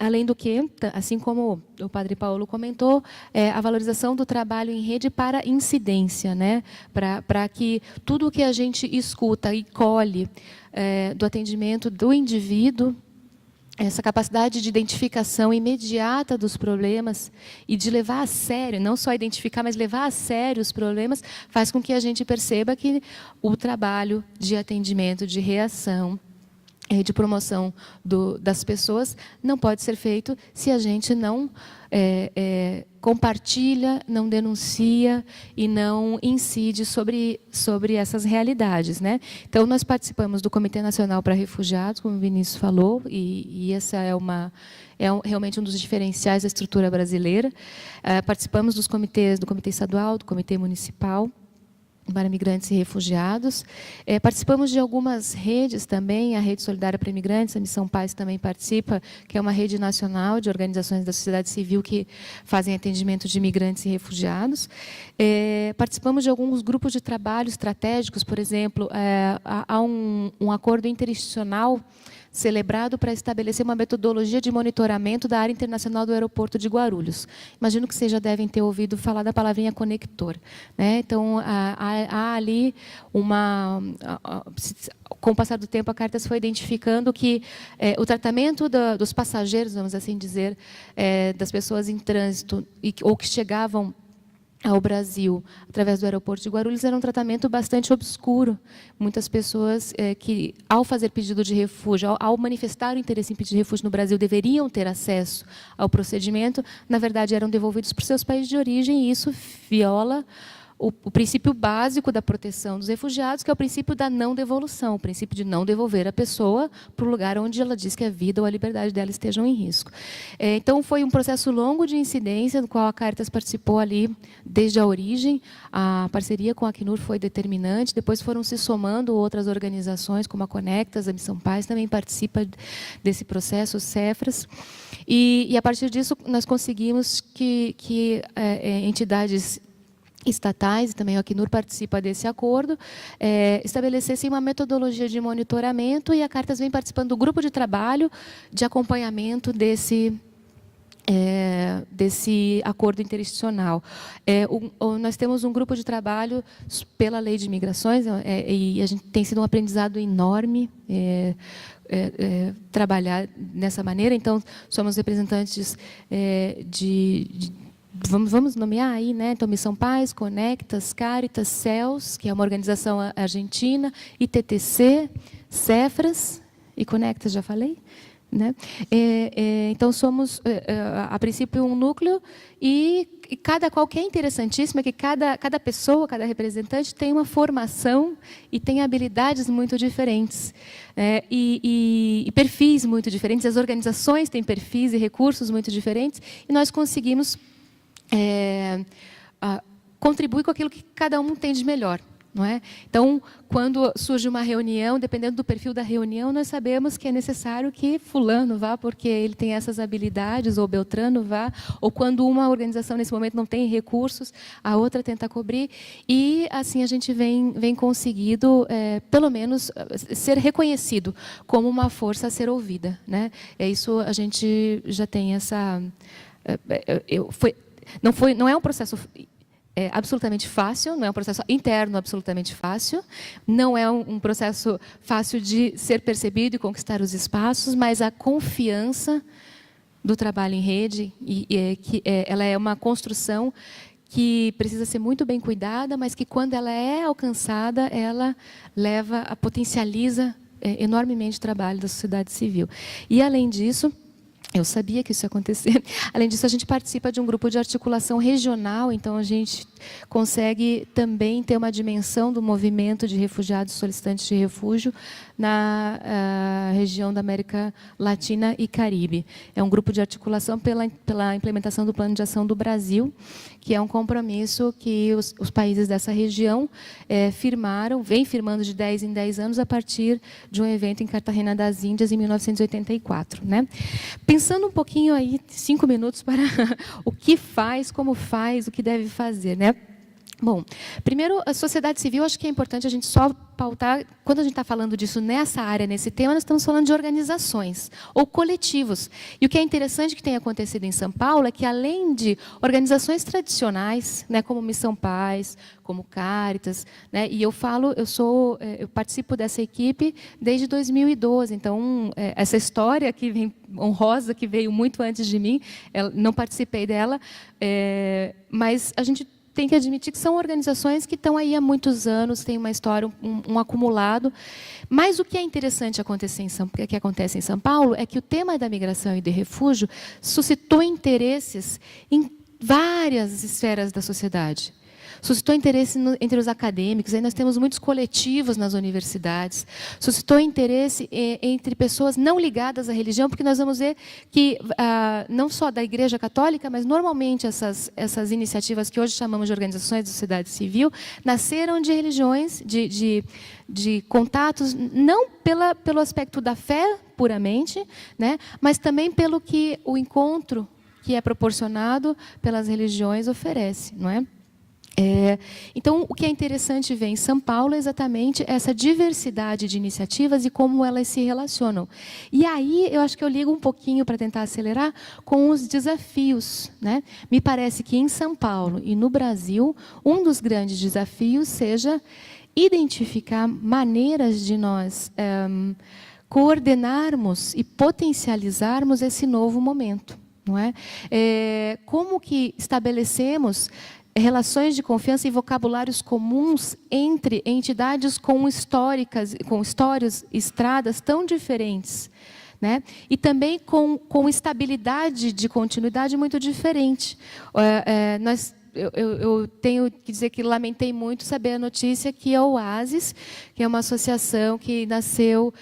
além do que, assim como o padre Paulo comentou, a valorização do trabalho em rede para incidência, né? Para que tudo o que a gente escuta e colhe do atendimento do indivíduo, essa capacidade de identificação imediata dos problemas e de levar a sério, não só identificar, mas levar a sério os problemas, faz com que a gente perceba que o trabalho de atendimento, de reação, de promoção das pessoas não pode ser feito se a gente não compartilha, não denuncia e não incide sobre essas realidades, né? Então, nós participamos do Comitê Nacional para Refugiados, como o Vinícius falou, e essa realmente um dos diferenciais da estrutura brasileira. Participamos do Comitê Estadual, do Comitê Municipal para Migrantes e Refugiados. Participamos de algumas redes também, a Rede Solidária para Imigrantes, a Missão Paz também participa, que é uma rede nacional de organizações da sociedade civil que fazem atendimento de imigrantes e refugiados. Participamos de alguns grupos de trabalho estratégicos, por exemplo, há um acordo interinstitucional celebrado para estabelecer uma metodologia de monitoramento da área internacional do aeroporto de Guarulhos. Imagino que vocês já devem ter ouvido falar da palavrinha conector, né? Então, há ali com o passar do tempo, a Caritas foi identificando que o tratamento dos passageiros, vamos assim dizer, das pessoas em trânsito ou que chegavam ao Brasil, através do aeroporto de Guarulhos, era um tratamento bastante obscuro. Muitas pessoas que, ao fazer pedido de refúgio, ao manifestar o interesse em pedir refúgio no Brasil, deveriam ter acesso ao procedimento, na verdade, eram devolvidos para os seus países de origem, e isso viola o princípio básico da proteção dos refugiados, que é o princípio da não devolução, o princípio de não devolver a pessoa para o lugar onde ela diz que a vida ou a liberdade dela estejam em risco. Então, foi um processo longo de incidência, do qual a Caritas participou ali desde a origem. A parceria com a Acnur foi determinante, depois foram se somando outras organizações, como a Conectas, a Missão Paz também participa desse processo, o Cefras. E a partir disso, nós conseguimos que entidades estatais, e também o Acnur participa desse acordo, estabelecessem uma metodologia de monitoramento, e a Caritas vem participando do grupo de trabalho de acompanhamento desse desse acordo interinstitucional. Nós temos um grupo de trabalho pela Lei de Migrações, e a gente tem sido um aprendizado enorme trabalhar dessa maneira. Então, somos representantes vamos nomear aí, né? Então, Missão Paz, Conectas, Caritas, CELS, que é uma organização argentina, ITTC, Cefras e Conectas, já falei? Né? Então, somos, a princípio, um núcleo e o que é interessantíssimo é que cada pessoa, cada representante tem uma formação e tem habilidades muito diferentes, e perfis muito diferentes, as organizações têm perfis e recursos muito diferentes, e nós conseguimos contribuir com aquilo que cada um tem de melhor. Não é? Então, quando surge uma reunião, dependendo do perfil da reunião, nós sabemos que é necessário que fulano vá, porque ele tem essas habilidades, ou Beltrano vá, ou quando uma organização, nesse momento, não tem recursos, a outra tenta cobrir, e assim a gente vem conseguido, pelo menos, ser reconhecido como uma força a ser ouvida. Né? Isso a gente já tem essa... Não é um processo... absolutamente fácil, não é um processo interno absolutamente fácil, não é um processo fácil de ser percebido e conquistar os espaços, mas a confiança do trabalho em rede, ela é uma construção que precisa ser muito bem cuidada, mas que, quando ela é alcançada, ela potencializa enormemente o trabalho da sociedade civil. E, além disso, eu sabia que isso ia acontecer. Além disso, a gente participa de um grupo de articulação regional, então a gente consegue também ter uma dimensão do movimento de refugiados solicitantes de refúgio na região da América Latina e Caribe. É um grupo de articulação pela implementação do Plano de Ação do Brasil, que é um compromisso que os países dessa região vem firmando de 10 em 10 anos, a partir de um evento em Cartagena das Índias, em 1984. Né? Pensando um pouquinho aí, 5 minutos para o que faz, como faz, o que deve fazer. Né? Bom, primeiro, a sociedade civil, acho que é importante a gente só pautar, quando a gente está falando disso nessa área, nesse tema, nós estamos falando de organizações ou coletivos. E o que é interessante que tem acontecido em São Paulo é que, além de organizações tradicionais, né, como Missão Paz, como Caritas, né, e eu participo dessa equipe desde 2012, então essa história que vem honrosa, que veio muito antes de mim, não participei dela, mas a gente tem que admitir que são organizações que estão aí há muitos anos, têm uma história, um acumulado. Mas o que é interessante que acontece em São Paulo é que o tema da migração e de refúgio suscitou interesses em várias esferas da sociedade. Suscitou interesse entre os acadêmicos, aí nós temos muitos coletivos nas universidades, suscitou interesse entre pessoas não ligadas à religião, porque nós vamos ver que, não só da Igreja Católica, mas normalmente essas iniciativas que hoje chamamos de organizações da sociedade civil, nasceram de religiões, de contatos, não pelo aspecto da fé puramente, né, mas também pelo que o encontro que é proporcionado pelas religiões oferece, não é? Então, o que é interessante ver em São Paulo é exatamente essa diversidade de iniciativas e como elas se relacionam. E aí, eu acho que eu ligo um pouquinho, para tentar acelerar, com os desafios. Né? Me parece que em São Paulo e no Brasil, um dos grandes desafios seja identificar maneiras de nós coordenarmos e potencializarmos esse novo momento. Não é? Como que estabelecemos relações de confiança e vocabulários comuns entre entidades com histórias, estradas tão diferentes, né? E também com estabilidade de continuidade muito diferente. Eu tenho que dizer que lamentei muito saber a notícia que a Oasis, que é uma associação que nasceu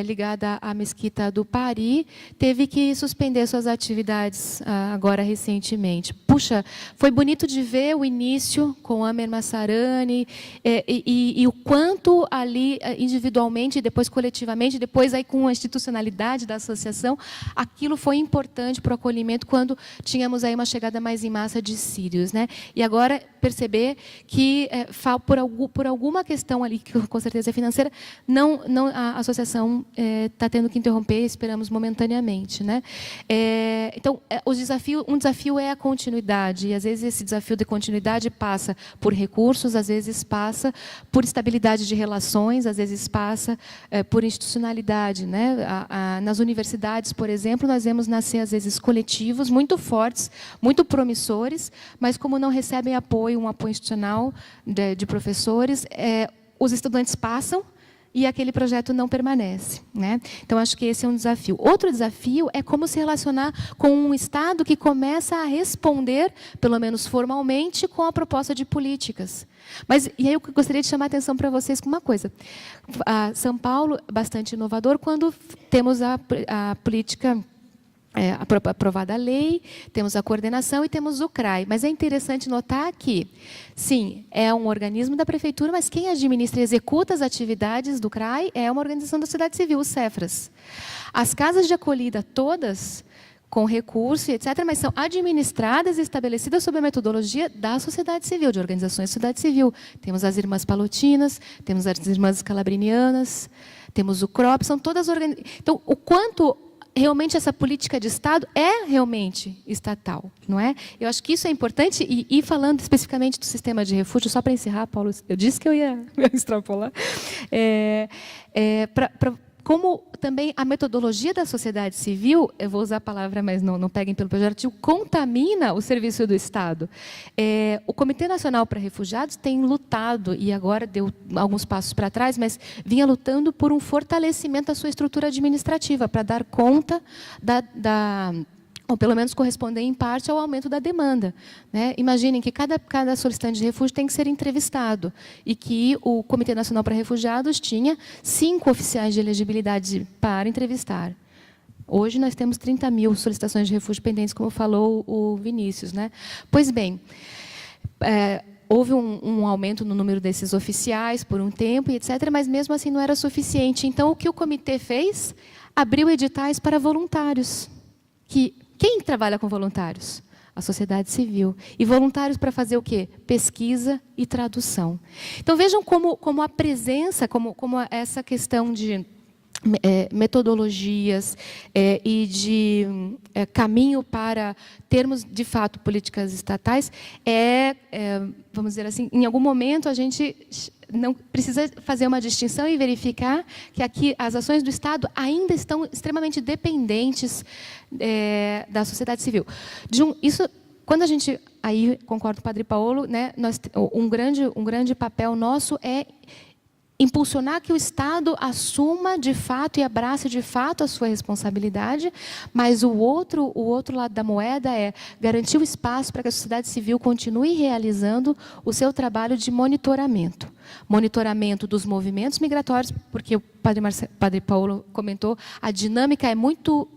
ligada à Mesquita do Pari, teve que suspender suas atividades agora recentemente. Puxa, foi bonito de ver o início com Amer Massarani e o quanto ali individualmente, depois coletivamente, depois aí com a institucionalidade da associação, aquilo foi importante para o acolhimento quando tínhamos aí uma chegada mais em massa de sírios, né? E agora perceber que por alguma questão ali, que com certeza é financeira, a associação está tendo que interromper, esperamos momentaneamente, né? Então, um desafio é a continuidade, e às vezes esse desafio de continuidade passa por recursos, às vezes passa por estabilidade de relações, às vezes passa por institucionalidade, né? Nas universidades, por exemplo, nós vemos nascer às vezes coletivos muito fortes, muito promissores, mas como não recebem um apoio institucional de professores, os estudantes passam e aquele projeto não permanece, né? Então, acho que esse é um desafio. Outro desafio é como se relacionar com um Estado que começa a responder, pelo menos formalmente, com a proposta de políticas. E aí eu gostaria de chamar a atenção para vocês com uma coisa. São Paulo, bastante inovador, quando temos a política... aprovada a lei, temos a coordenação e temos o CRAI. Mas é interessante notar que, sim, é um organismo da prefeitura, mas quem administra e executa as atividades do CRAI é uma organização da sociedade civil, o Cefras. As casas de acolhida todas, com recurso e etc., mas são administradas e estabelecidas sob a metodologia da sociedade civil, de organizações da sociedade civil. Temos as Irmãs Palotinas, temos as Irmãs Calabrinianas, temos o CROP, são todas organizações. Então, o quanto... realmente essa política de Estado é realmente estatal, não é? Eu acho que isso é importante, e falando especificamente do sistema de refúgio, só para encerrar, Paulo, eu disse que eu ia extrapolar, como também a metodologia da sociedade civil, eu vou usar a palavra, mas não peguem pelo pejorativo, contamina o serviço do Estado. O Comitê Nacional para Refugiados tem lutado, e agora deu alguns passos para trás, mas vinha lutando por um fortalecimento da sua estrutura administrativa, para dar conta ou pelo menos corresponder em parte ao aumento da demanda, né? Imaginem que cada solicitante de refúgio tem que ser entrevistado, e que o Comitê Nacional para Refugiados tinha 5 oficiais de elegibilidade para entrevistar. Hoje nós temos 30 mil solicitações de refúgio pendentes, como falou o Vinícius, né? Pois bem, houve um aumento no número desses oficiais por um tempo, e etc., mas mesmo assim não era suficiente. Então, o que o comitê fez? Abriu editais para voluntários. Quem trabalha com voluntários? A sociedade civil. E voluntários para fazer o quê? Pesquisa e tradução. Então, vejam como a presença, como essa questão de metodologias e de caminho para termos, de fato, políticas estatais, vamos dizer assim, em algum momento a gente não precisa fazer uma distinção e verificar que aqui as ações do Estado ainda estão extremamente dependentes da sociedade civil. Isso, quando a gente, aí concordo com o Padre Paulo, né, um grande papel nosso é impulsionar que o Estado assuma de fato e abrace de fato a sua responsabilidade, mas o outro lado da moeda é garantir o espaço para que a sociedade civil continue realizando o seu trabalho de monitoramento dos movimentos migratórios, porque o Padre Paulo comentou, a dinâmica é muito,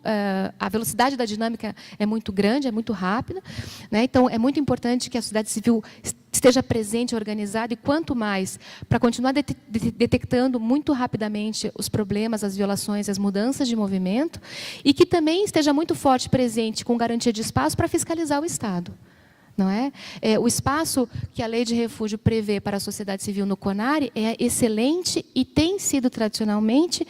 a velocidade da dinâmica é muito grande, é muito rápida, né? Então é muito importante que a sociedade civil esteja presente, organizada, e quanto mais, para continuar detectando muito rapidamente os problemas, as violações, as mudanças de movimento, e que também esteja muito forte, presente, com garantia de espaço para fiscalizar o Estado. Não é? O espaço que a Lei de Refúgio prevê para a sociedade civil no CONARE é excelente e tem sido, tradicionalmente,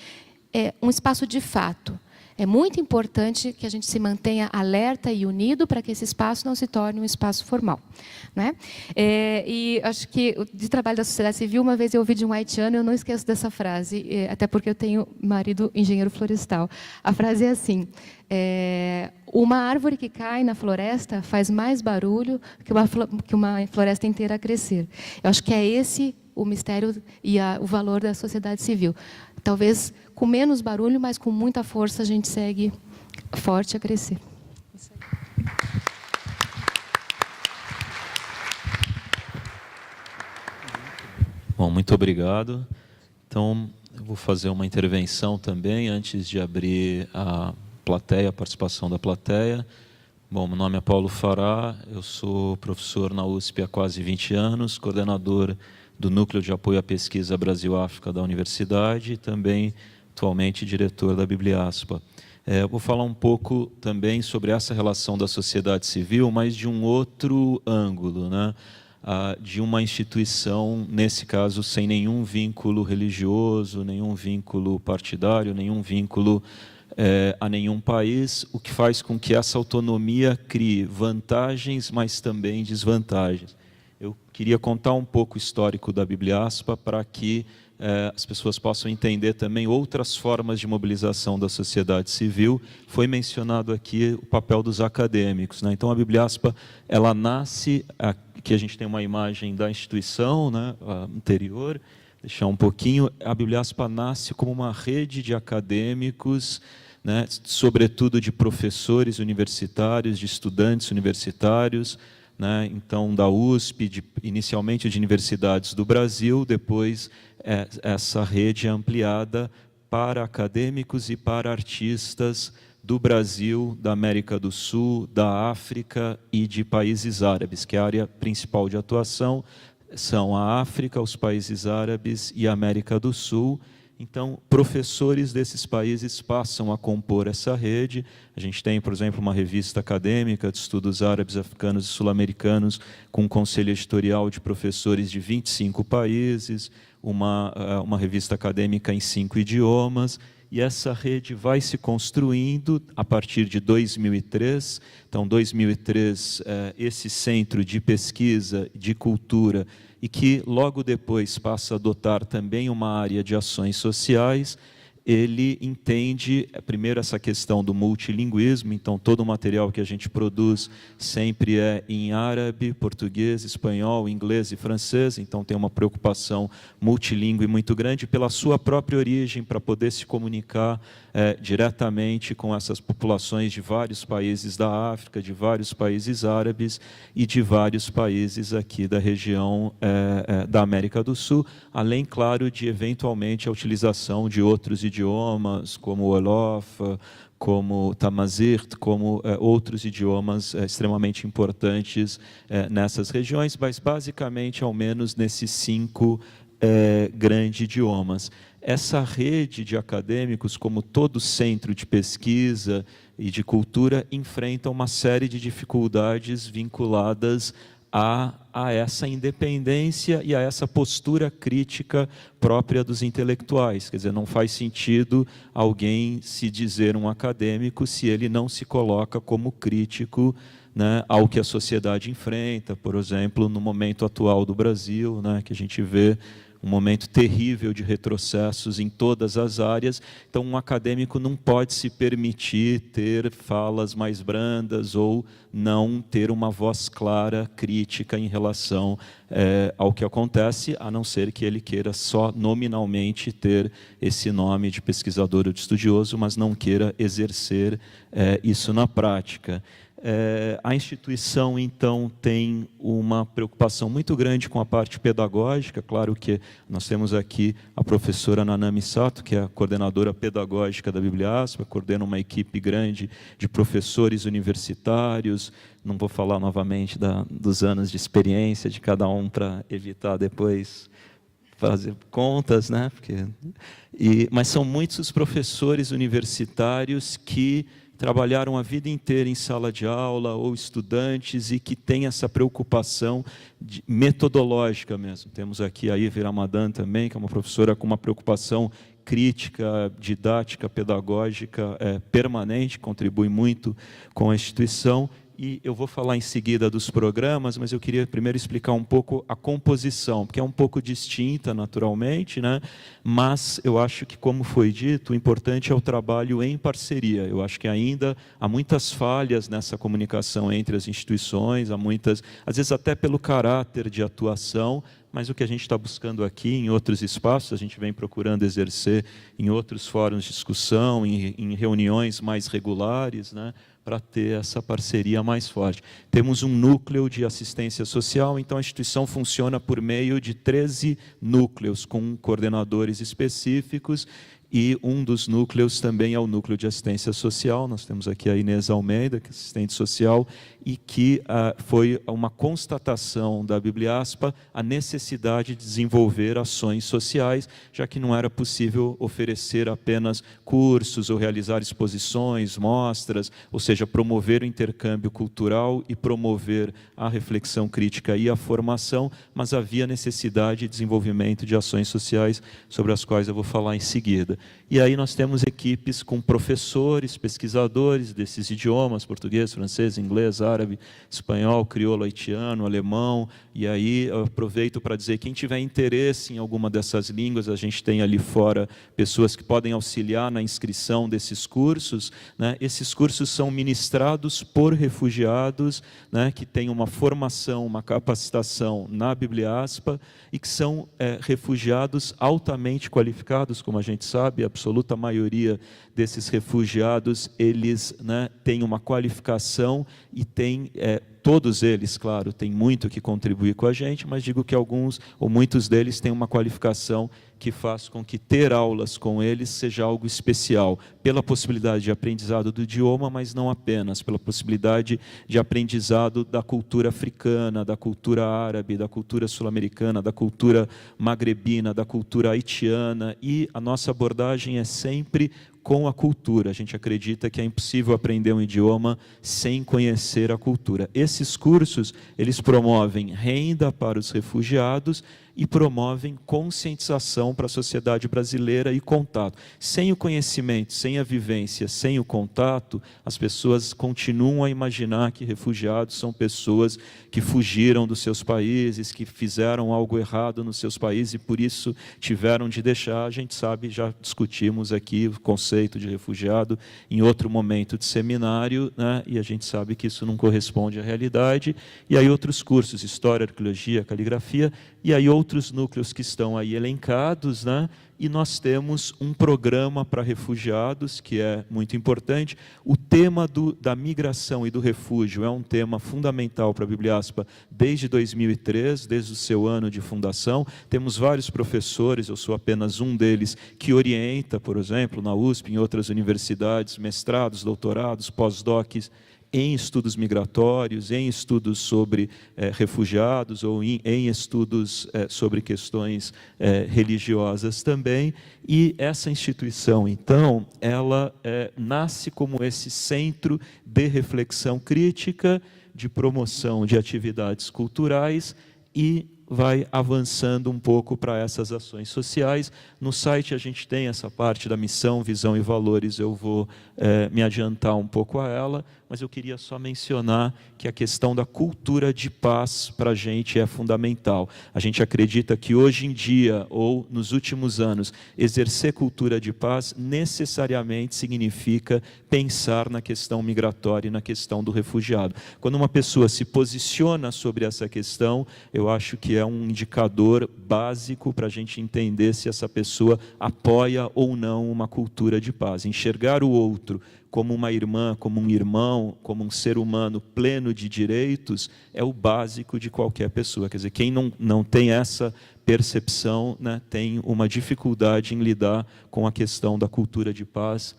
um espaço de fato. É muito importante que a gente se mantenha alerta e unido para que esse espaço não se torne um espaço formal, né? E acho que, de trabalho da sociedade civil, uma vez eu ouvi de um haitiano, eu não esqueço dessa frase, até porque eu tenho marido engenheiro florestal. A frase é assim: uma árvore que cai na floresta faz mais barulho que uma floresta inteira a crescer. Eu acho que é esse o mistério e o valor da sociedade civil. Talvez com menos barulho, mas com muita força, a gente segue forte a crescer. Bom, muito obrigado. Então, eu vou fazer uma intervenção também, antes de abrir a participação da plateia. Bom, meu nome é Paulo Fará, eu sou professor na USP há quase 20 anos, coordenador do Núcleo de Apoio à Pesquisa Brasil-África da Universidade, e também, atualmente, diretor da Bibliaspa. Eu vou falar um pouco também sobre essa relação da sociedade civil, mas de um outro ângulo, né? De uma instituição, nesse caso, sem nenhum vínculo religioso, nenhum vínculo partidário, nenhum vínculo a nenhum país, o que faz com que essa autonomia crie vantagens, mas também desvantagens. Eu queria contar um pouco o histórico da Bibliaspa para que as pessoas possam entender também outras formas de mobilização da sociedade civil. Foi mencionado aqui o papel dos acadêmicos, né? Então, a Bibliaspa, ela nasce, aqui a gente tem uma imagem da instituição, né, anterior, deixar um pouquinho, a Bibliaspa nasce como uma rede de acadêmicos, né, sobretudo de professores universitários, de estudantes universitários, né, então da USP, inicialmente de universidades do Brasil, depois essa rede é ampliada para acadêmicos e para artistas do Brasil, da América do Sul, da África e de países árabes, que a área principal de atuação são a África, os países árabes e a América do Sul. Então, professores desses países passam a compor essa rede. A gente tem, por exemplo, uma revista acadêmica de estudos árabes, africanos e sul-americanos, com um conselho editorial de professores de 25 países, uma revista acadêmica em 5 idiomas, e essa rede vai se construindo a partir de 2003. Então, 2003, esse centro de pesquisa, de cultura, e que logo depois passa a adotar também uma área de ações sociais, ele entende, primeiro, essa questão do multilinguismo. Então, todo o material que a gente produz sempre é em árabe, português, espanhol, inglês e francês. Então, tem uma preocupação multilingüe muito grande pela sua própria origem, para poder se comunicar diretamente com essas populações de vários países da África, de vários países árabes e de vários países aqui da região da América do Sul, além, claro, de, eventualmente, a utilização de outros idiomas, como o Wolof, como o Tamazight, como outros idiomas extremamente importantes nessas regiões, mas basicamente, ao menos, nesses 5 grandes idiomas. Essa rede de acadêmicos, como todo centro de pesquisa e de cultura, enfrenta uma série de dificuldades vinculadas a essa independência e a essa postura crítica própria dos intelectuais. Quer dizer, não faz sentido alguém se dizer um acadêmico se ele não se coloca como crítico, né, ao que a sociedade enfrenta. Por exemplo, no momento atual do Brasil, né, que a gente vê um momento terrível de retrocessos em todas as áreas. Então, um acadêmico não pode se permitir ter falas mais brandas ou não ter uma voz clara, crítica em relação ao que acontece, a não ser que ele queira só nominalmente ter esse nome de pesquisador ou de estudioso, mas não queira exercer isso na prática. A instituição, então, tem uma preocupação muito grande com a parte pedagógica. Claro que nós temos aqui a professora Nanami Sato, que é a coordenadora pedagógica da Bibliaspa, coordena uma equipe grande de professores universitários. Não vou falar novamente dos anos de experiência de cada um para evitar depois fazer contas, né? Mas são muitos os professores universitários que trabalharam a vida inteira em sala de aula, ou estudantes, e que têm essa preocupação metodológica mesmo. Temos aqui a Ivy Ramadan também, que é uma professora com uma preocupação crítica, didática, pedagógica permanente, contribui muito com a instituição. E eu vou falar em seguida dos programas, mas eu queria primeiro explicar um pouco a composição, porque é um pouco distinta, naturalmente, né? Mas eu acho que, como foi dito, o importante é o trabalho em parceria. Eu acho que ainda há muitas falhas nessa comunicação entre as instituições, há muitas, às vezes até pelo caráter de atuação, mas o que a gente está buscando aqui em outros espaços, a gente vem procurando exercer em outros fóruns de discussão, em reuniões mais regulares, né, para ter essa parceria mais forte. Temos um núcleo de assistência social, então a instituição funciona por meio de 13 núcleos, com coordenadores específicos, e um dos núcleos também é o núcleo de assistência social. Nós temos aqui a Inês Almeida, que é assistente social, e que foi uma constatação da Bibliaspa a necessidade de desenvolver ações sociais, já que não era possível oferecer apenas cursos ou realizar exposições, mostras, ou seja, promover o intercâmbio cultural e promover a reflexão crítica e a formação, mas havia necessidade de desenvolvimento de ações sociais, sobre as quais eu vou falar em seguida. E aí nós temos equipes com professores, pesquisadores desses idiomas, português, francês, inglês, árabe, espanhol, crioulo, haitiano, alemão, e aí eu aproveito para dizer, quem tiver interesse em alguma dessas línguas, a gente tem ali fora pessoas que podem auxiliar na inscrição desses cursos, né? Esses cursos são ministrados por refugiados, né, que têm uma formação, uma capacitação na Bibliaspa, e que são refugiados altamente qualificados, como a gente sabe, a absoluta maioria desses refugiados, eles, né, têm uma qualificação e têm, todos eles, claro, têm muito que contribuir com a gente, mas digo que alguns ou muitos deles têm uma qualificação que faz com que ter aulas com eles seja algo especial, pela possibilidade de aprendizado do idioma, mas não apenas, pela possibilidade de aprendizado da cultura africana, da cultura árabe, da cultura sul-americana, da cultura magrebina, da cultura haitiana, e a nossa abordagem é sempre com a cultura. A gente acredita que é impossível aprender um idioma sem conhecer a cultura. Esses cursos, eles promovem renda para os refugiados e promovem conscientização para a sociedade brasileira e contato. Sem o conhecimento, sem a vivência, sem o contato, as pessoas continuam a imaginar que refugiados são pessoas que fugiram dos seus países, que fizeram algo errado nos seus países e por isso tiveram de deixar. A gente sabe, já discutimos aqui o conceito de refugiado em outro momento de seminário, né? E a gente sabe que isso não corresponde à realidade. E aí outros cursos, História, Arqueologia, Caligrafia, e aí outros núcleos que estão aí elencados, né? E nós temos um programa para refugiados, que é muito importante. O tema da migração e do refúgio é um tema fundamental para a Bibliaspa desde 2003, desde o seu ano de fundação. Temos vários professores, eu sou apenas um deles, que orienta, por exemplo, na USP, em outras universidades, mestrados, doutorados, pós-docs, em estudos migratórios, em estudos sobre refugiados ou em estudos sobre questões religiosas também. E essa instituição, então, ela nasce como esse centro de reflexão crítica, de promoção de atividades culturais e vai avançando um pouco para essas ações sociais. No site a gente tem essa parte da missão, visão e valores, eu vou me adiantar um pouco a ela, mas eu queria só mencionar que a questão da cultura de paz para a gente é fundamental. A gente acredita que hoje em dia, ou nos últimos anos, exercer cultura de paz necessariamente significa pensar na questão migratória e na questão do refugiado. Quando uma pessoa se posiciona sobre essa questão, eu acho que é um indicador básico para a gente entender se essa pessoa apoia ou não uma cultura de paz. Enxergar o outro como uma irmã, como um irmão, como um ser humano pleno de direitos, é o básico de qualquer pessoa. Quer dizer, quem não tem essa percepção, né, tem uma dificuldade em lidar com a questão da cultura de paz.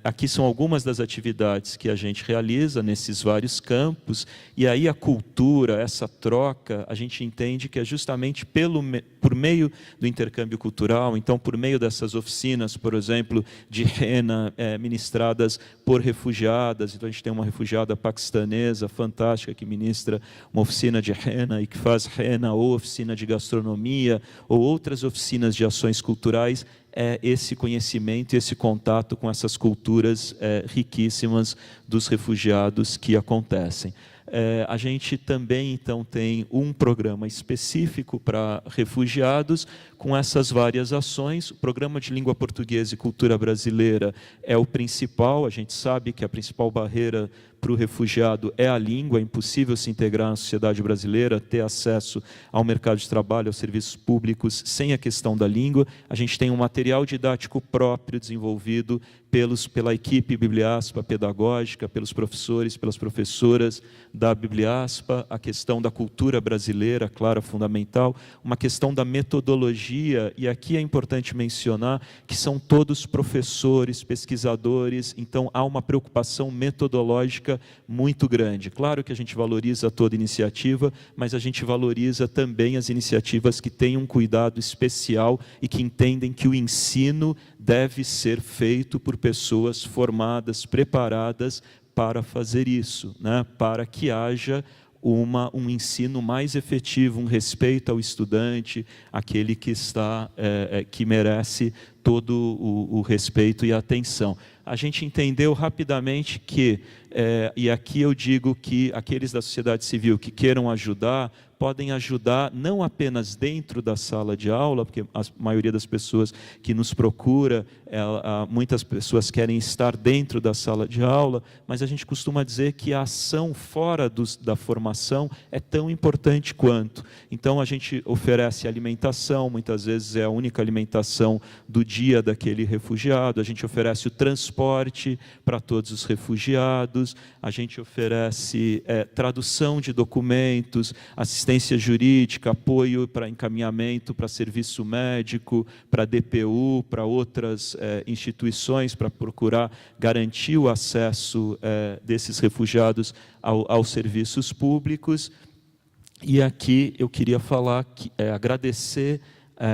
Aqui são algumas das atividades que a gente realiza nesses vários campos, e aí a cultura, essa troca, a gente entende que é justamente por meio do intercâmbio cultural. Então, por meio dessas oficinas, por exemplo, de Henna, ministradas por refugiadas. Então, a gente tem uma refugiada paquistanesa fantástica que ministra uma oficina de Henna e que faz Henna, ou oficina de gastronomia, ou outras oficinas de ações culturais. Esse conhecimento e esse contato com essas culturas riquíssimas dos refugiados que acontecem. A gente também, então, tem um programa específico para refugiados, com essas várias ações. O programa de língua portuguesa e cultura brasileira é o principal. A gente sabe que a principal barreira para o refugiado é a língua. É impossível se integrar na sociedade brasileira, ter acesso ao mercado de trabalho, aos serviços públicos, sem a questão da língua. A gente tem um material didático próprio desenvolvido pela equipe Bibliaspa pedagógica, pelos professores, pelas professoras da Bibliaspa, a questão da cultura brasileira, claro, fundamental, uma questão da metodologia, e aqui é importante mencionar que são todos professores, pesquisadores, então há uma preocupação metodológica muito grande. Claro que a gente valoriza toda iniciativa, mas a gente valoriza também as iniciativas que têm um cuidado especial e que entendem que o ensino deve ser feito por pessoas formadas, preparadas para fazer isso, né? Para que haja um ensino mais efetivo, um respeito ao estudante, aquele que que merece todo o respeito e a atenção. A gente entendeu rapidamente que, e aqui eu digo que aqueles da sociedade civil que queiram ajudar, podem ajudar não apenas dentro da sala de aula, porque a maioria das pessoas que nos procura, muitas pessoas querem estar dentro da sala de aula, mas a gente costuma dizer que a ação fora da formação é tão importante quanto. Então a gente oferece alimentação, muitas vezes é a única alimentação do dia daquele refugiado, a gente oferece o transporte para todos os refugiados, a gente oferece tradução de documentos, assistência jurídica, apoio para encaminhamento para serviço médico, para DPU, para outras instituições, para procurar garantir o acesso desses refugiados aos serviços públicos. E aqui eu queria agradecer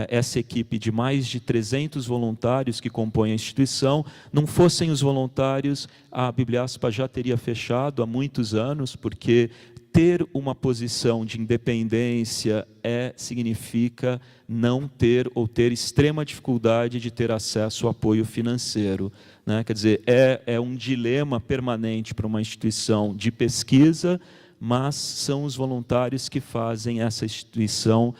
essa equipe de mais de 300 voluntários que compõem a instituição. Não fossem os voluntários, a Bibliaspa já teria fechado há muitos anos, porque ter uma posição de independência significa não ter ou ter extrema dificuldade de ter acesso ao apoio financeiro, né? Quer dizer, é um dilema permanente para uma instituição de pesquisa, mas são os voluntários que fazem essa instituição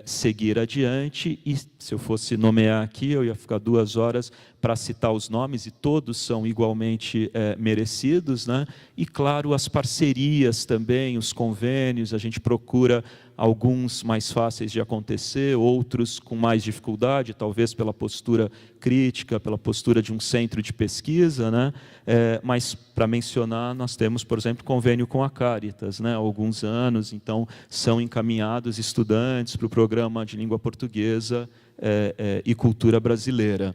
seguir adiante. E se eu fosse nomear aqui, eu ia ficar 2 horas para citar os nomes, e todos são igualmente merecidos, né? E, claro, as parcerias também, os convênios, a gente procura alguns mais fáceis de acontecer, outros com mais dificuldade, talvez pela postura crítica, pela postura de um centro de pesquisa, né? Mas, para mencionar, nós temos, por exemplo, convênio com a Caritas, né? Há alguns anos, então, são encaminhados estudantes para o programa de língua portuguesa e cultura brasileira.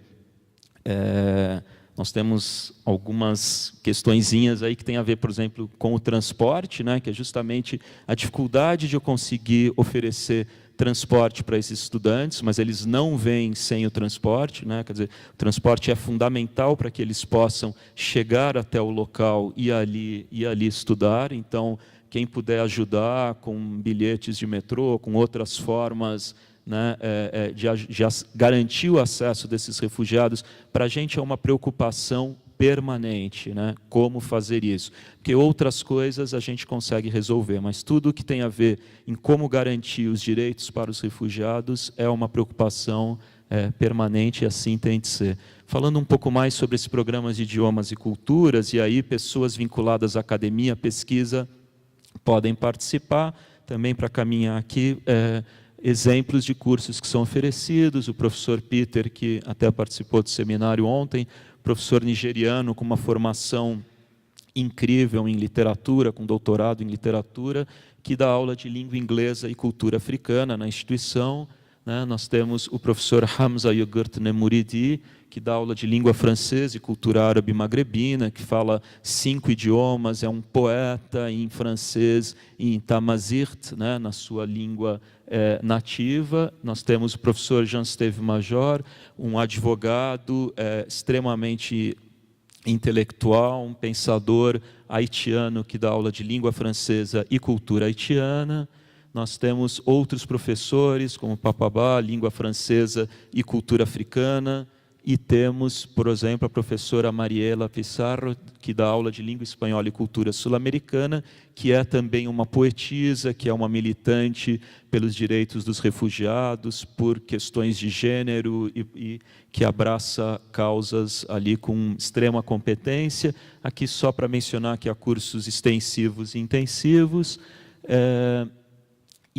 Nós temos algumas questõezinhas aí que tem a ver, por exemplo, com o transporte, né, que é justamente a dificuldade de eu conseguir oferecer transporte para esses estudantes, mas eles não vêm sem o transporte, né? Quer dizer, o transporte é fundamental para que eles possam chegar até o local e ali estudar. Então, quem puder ajudar com bilhetes de metrô, com outras formas, né, de garantir o acesso desses refugiados, para a gente é uma preocupação permanente, né, como fazer isso. Porque outras coisas a gente consegue resolver, mas tudo que tem a ver em como garantir os direitos para os refugiados é uma preocupação permanente, e assim tem de ser. Falando um pouco mais sobre esses programas de idiomas e culturas, e aí pessoas vinculadas à academia, pesquisa, podem participar. Também, para caminhar aqui, exemplos de cursos que são oferecidos. O professor Peter, que até participou do seminário ontem, professor nigeriano com uma formação incrível em literatura, com doutorado em literatura, que dá aula de língua inglesa e cultura africana na instituição, né? Nós temos o professor Hamza Yogurt Nemuridi, que dá aula de língua francesa e cultura árabe magrebina, que fala 5 idiomas, é um poeta em francês e em tamazight, né, na sua língua nativa. Nós temos o professor Jean-Steve Major, um advogado extremamente intelectual, um pensador haitiano que dá aula de língua francesa e cultura haitiana. Nós temos outros professores, como Papabá, língua francesa e cultura africana. E temos, por exemplo, a professora Mariela Pissarro, que dá aula de língua espanhola e cultura sul-americana, que é também uma poetisa, que é uma militante pelos direitos dos refugiados, por questões de gênero, e que abraça causas ali com extrema competência. Aqui só para mencionar que há cursos extensivos e intensivos.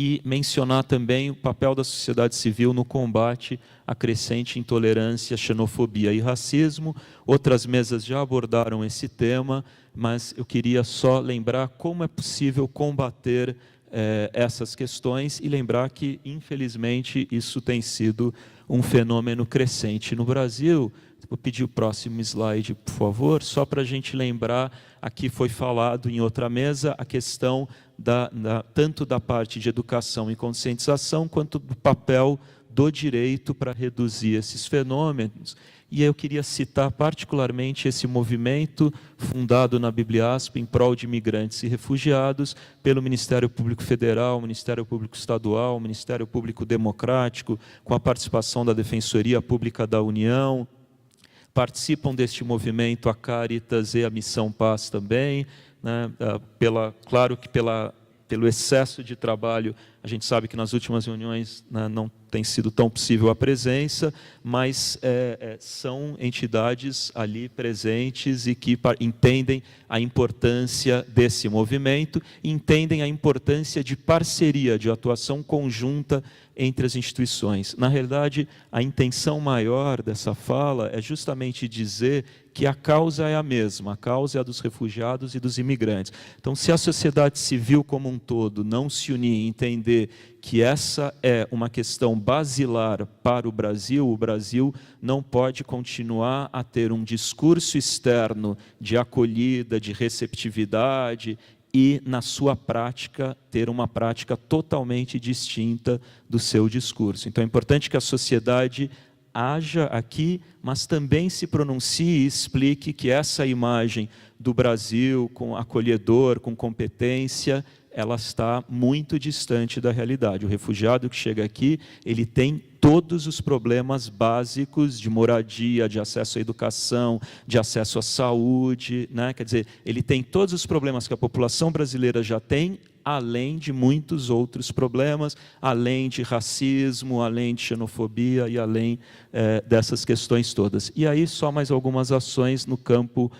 e mencionar também o papel da sociedade civil no combate à crescente intolerância, xenofobia e racismo. Outras mesas já abordaram esse tema, mas eu queria só lembrar como é possível combater essas questões e lembrar que, infelizmente, isso tem sido um fenômeno crescente no Brasil. Vou pedir o próximo slide, por favor, só para a gente lembrar, aqui foi falado em outra mesa, a questão tanto da parte de educação e conscientização, quanto do papel do direito para reduzir esses fenômenos. E eu queria citar particularmente esse movimento fundado na Bibliasp em prol de imigrantes e refugiados pelo Ministério Público Federal, Ministério Público Estadual, Ministério Público Democrático, com a participação da Defensoria Pública da União. Participam deste movimento a Caritas e a Missão Paz também, né? Claro que pelo excesso de trabalho, a gente sabe que nas últimas reuniões, né, não tem sido tão possível a presença, mas são entidades ali presentes e que entendem a importância desse movimento, entendem a importância de parceria, de atuação conjunta entre as instituições. Na realidade, a intenção maior dessa fala é justamente dizer que a causa é a mesma, a causa é a dos refugiados e dos imigrantes. Então, se a sociedade civil como um todo não se unir e entender que essa é uma questão basilar para o Brasil não pode continuar a ter um discurso externo de acolhida, de receptividade, e, na sua prática, ter uma prática totalmente distinta do seu discurso. Então, é importante que a sociedade haja aqui, mas também se pronuncie e explique que essa imagem do Brasil, com acolhedor, com competência, ela está muito distante da realidade. O refugiado que chega aqui, ele tem todos os problemas básicos de moradia, de acesso à educação, de acesso à saúde, né? Quer dizer, ele tem todos os problemas que a população brasileira já tem, além de muitos outros problemas, além de racismo, além de xenofobia e além dessas questões todas. E aí só mais algumas ações no campo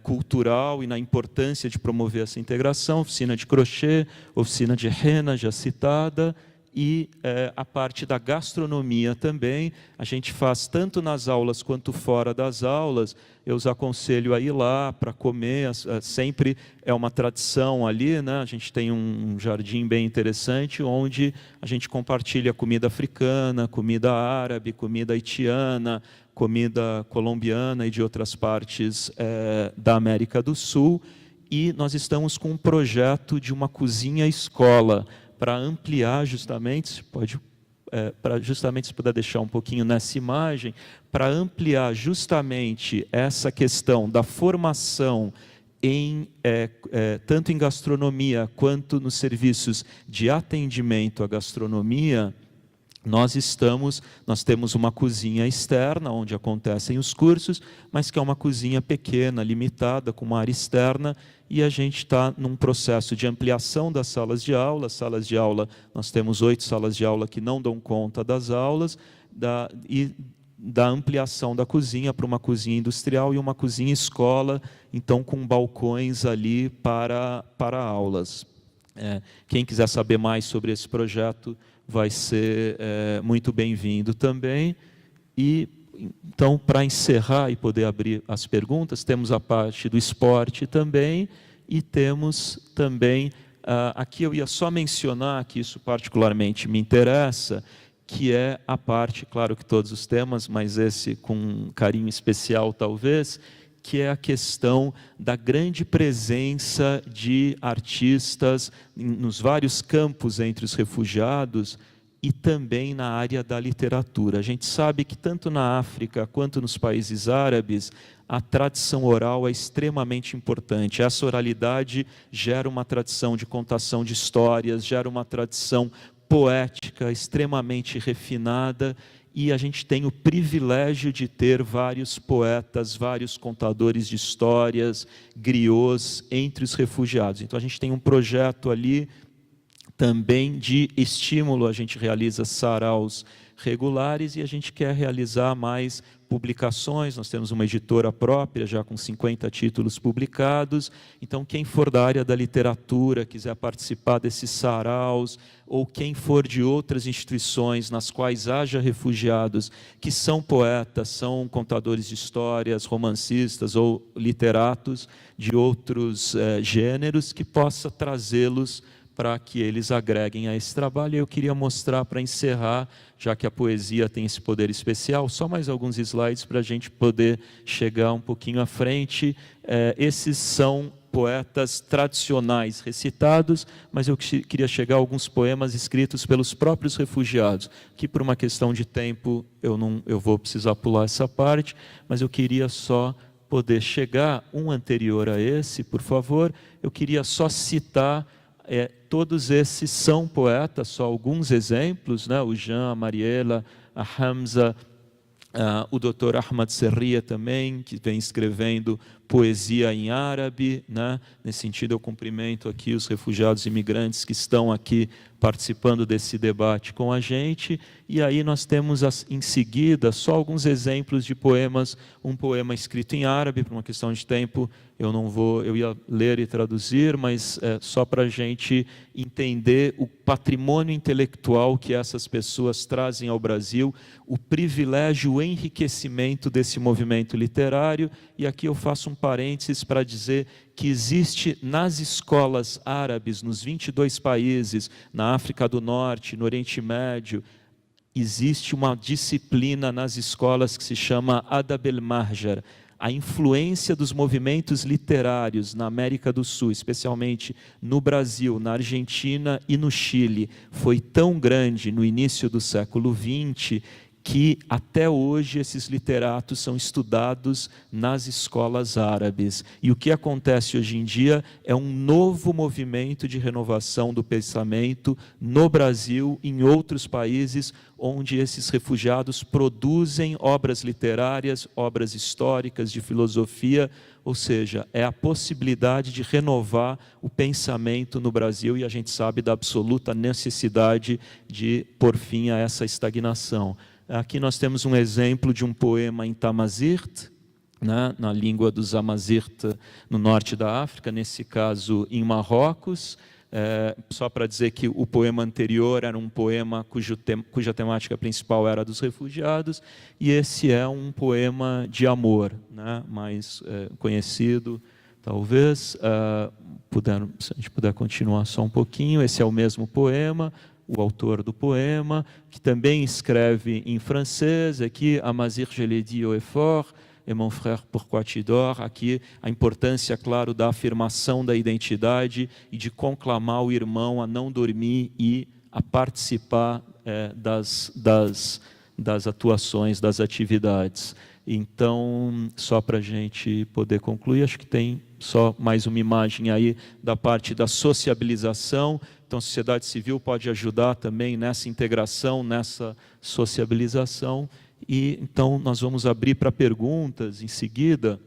cultural e na importância de promover essa integração, oficina de crochê, oficina de rena, já citada, e a parte da gastronomia também, a gente faz tanto nas aulas quanto fora das aulas. Eu os aconselho a ir lá para comer, sempre é uma tradição ali, né? A gente tem um jardim bem interessante, onde a gente compartilha comida africana, comida árabe, comida haitiana, comida colombiana e de outras partes da América do Sul, e nós estamos com um projeto de uma cozinha-escola, para ampliar justamente, se puder deixar um pouquinho nessa imagem, para ampliar justamente essa questão da formação tanto em gastronomia quanto nos serviços de atendimento à gastronomia. Nós temos uma cozinha externa, onde acontecem os cursos, mas que é uma cozinha pequena, limitada, com uma área externa, e a gente está num processo de ampliação das salas de aula. Nós temos 8 salas de aula que não dão conta das aulas, e da ampliação da cozinha para uma cozinha industrial e uma cozinha escola, então com balcões ali para aulas. Quem quiser saber mais sobre esse projeto, vai ser muito bem-vindo também. E, então, para encerrar e poder abrir as perguntas, temos a parte do esporte também, e temos também, aqui eu ia só mencionar, que isso particularmente me interessa, que é a parte, claro que todos os temas, mas esse com um carinho especial talvez, que é a questão da grande presença de artistas nos vários campos entre os refugiados e também na área da literatura. A gente sabe que tanto na África quanto nos países árabes, a tradição oral é extremamente importante. Essa oralidade gera uma tradição de contação de histórias, gera uma tradição poética extremamente refinada, e a gente tem o privilégio de ter vários poetas, vários contadores de histórias, griots, entre os refugiados. Então, a gente tem um projeto ali também de estímulo, a gente realiza saraus regulares, e a gente quer realizar mais publicações. Nós temos uma editora própria, já com 50 títulos publicados. Então, quem for da área da literatura, quiser participar desses saraus, ou quem for de outras instituições nas quais haja refugiados que são poetas, são contadores de histórias, romancistas ou literatos de outros gêneros, que possa trazê-los para que eles agreguem a esse trabalho. Eu queria mostrar, para encerrar, já que a poesia tem esse poder especial, só mais alguns slides para a gente poder chegar um pouquinho à frente. Esses são poetas tradicionais recitados, mas eu queria chegar a alguns poemas escritos pelos próprios refugiados, que por uma questão de tempo eu vou precisar pular essa parte, mas eu queria só poder chegar, um anterior a esse, por favor. Eu queria só citar, todos esses são poetas, só alguns exemplos, né? O Jean, a Mariela, a Hamza, o Dr. Ahmad Serria também, que vem escrevendo poesia em árabe, né? Nesse sentido, eu cumprimento aqui os refugiados e imigrantes que estão aqui participando desse debate com a gente. E aí nós temos, em seguida, só alguns exemplos de poemas. Um poema escrito em árabe, por uma questão de tempo, eu ia ler e traduzir, mas só para a gente entender o patrimônio intelectual que essas pessoas trazem ao Brasil, o privilégio, o enriquecimento desse movimento literário. E aqui eu faço um parênteses para dizer que existe nas escolas árabes, nos 22 países, na África do Norte, no Oriente Médio, existe uma disciplina nas escolas que se chama Adab el-Mahjar. A influência dos movimentos literários na América do Sul, especialmente no Brasil, na Argentina e no Chile, foi tão grande no início do século XX que até hoje esses literatos são estudados nas escolas árabes. E o que acontece hoje em dia é um novo movimento de renovação do pensamento no Brasil e em outros países, onde esses refugiados produzem obras literárias, obras históricas, de filosofia, ou seja, é a possibilidade de renovar o pensamento no Brasil, e a gente sabe da absoluta necessidade de pôr fim a essa estagnação. Aqui nós temos um exemplo de um poema em Tamazirt, né, na língua dos Amazirt, no norte da África, nesse caso em Marrocos. Só para dizer que o poema anterior era um poema cuja temática principal era dos refugiados, e esse é um poema de amor, né, mais conhecido, talvez. Se a gente puder continuar só um pouquinho, esse é o mesmo poema, o autor do poema, que também escreve em francês, aqui, Amazir, je l'ai dit au effort, et mon frère, pourquoi tu dors? Aqui a importância, claro, da afirmação da identidade e de conclamar o irmão a não dormir e a participar das atuações, das atividades. Então, só para a gente poder concluir, acho que tem só mais uma imagem aí da parte da sociabilização. Então, a sociedade civil pode ajudar também nessa integração, nessa sociabilização. E então nós vamos abrir para perguntas. Em seguida,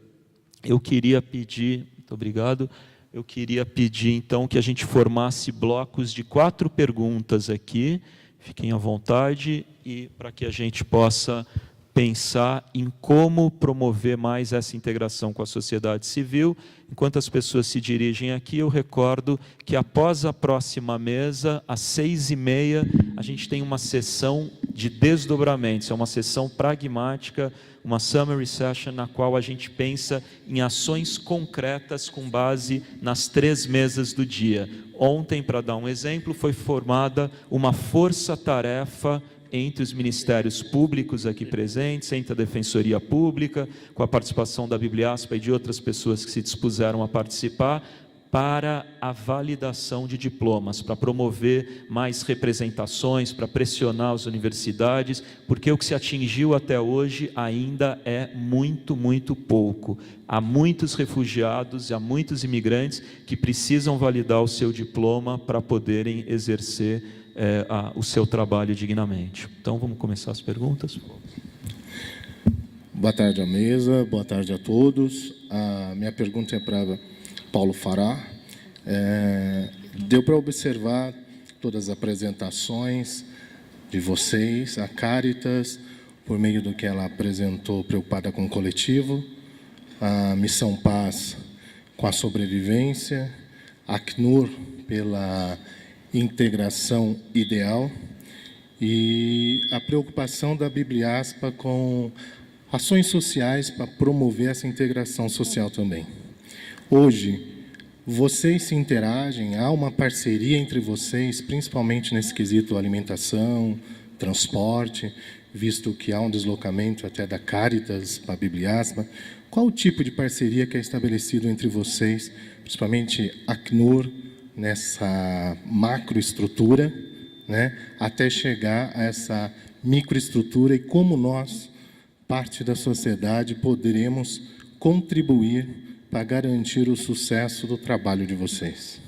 eu queria pedir, muito obrigado, eu queria pedir então que a gente formasse blocos de 4 perguntas aqui, fiquem à vontade, e para que a gente possa pensar em como promover mais essa integração com a sociedade civil. Enquanto as pessoas se dirigem aqui, eu recordo que após a próxima mesa, às 6h30, a gente tem uma sessão de desdobramentos, é uma sessão pragmática, uma summary session, na qual a gente pensa em ações concretas com base nas 3 mesas do dia. Ontem, para dar um exemplo, foi formada uma força-tarefa entre os ministérios públicos aqui presentes, entre a Defensoria Pública, com a participação da Bibliaspa e de outras pessoas que se dispuseram a participar, para a validação de diplomas, para promover mais representações, para pressionar as universidades, porque o que se atingiu até hoje ainda é muito, muito pouco. Há muitos refugiados, há muitos imigrantes que precisam validar o seu diploma para poderem exercer o seu trabalho dignamente. Então, vamos começar as perguntas. Boa tarde à mesa, boa tarde a todos. A minha pergunta é para Paulo Farah. Deu para observar todas as apresentações de vocês, a Caritas, por meio do que ela apresentou, preocupada com o coletivo, a Missão Paz com a sobrevivência, a Acnur pela integração ideal e a preocupação da Bibliaspa com ações sociais para promover essa integração social também. Hoje, vocês se interagem, há uma parceria entre vocês, principalmente nesse quesito alimentação, transporte, visto que há um deslocamento até da Caritas para a Bibliaspa. Qual o tipo de parceria que é estabelecido entre vocês, principalmente a Acnur, nessa macroestrutura, né, até chegar a essa microestrutura e como nós, parte da sociedade, poderemos contribuir para garantir o sucesso do trabalho de vocês?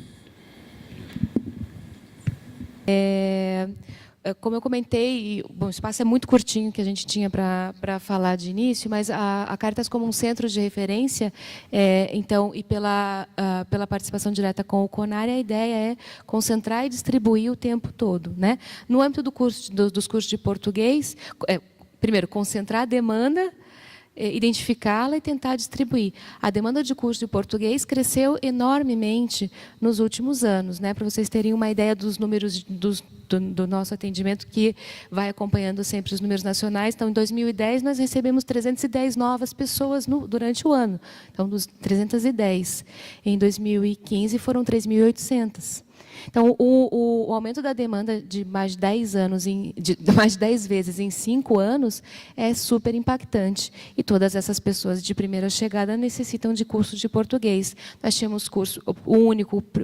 Como eu comentei, bom, o espaço é muito curtinho que a gente tinha para falar de início, mas a Caritas como um centro de referência, então, e pela participação direta com o CONARE, a ideia é concentrar e distribuir o tempo todo, né? No âmbito dos cursos de português, primeiro, concentrar a demanda, identificá-la e tentar distribuir. A demanda de curso de português cresceu enormemente nos últimos anos, né? Para vocês terem uma ideia dos números do nosso atendimento, que vai acompanhando sempre os números nacionais. Então, em 2010, nós recebemos 310 novas pessoas durante o ano. Então, dos 310. Em 2015, foram 3.800. Então, o aumento da demanda de mais de 10 anos, mais de 10 vezes em 5 anos, é super impactante. E todas essas pessoas de primeira chegada necessitam de cursos de português. Nós tínhamos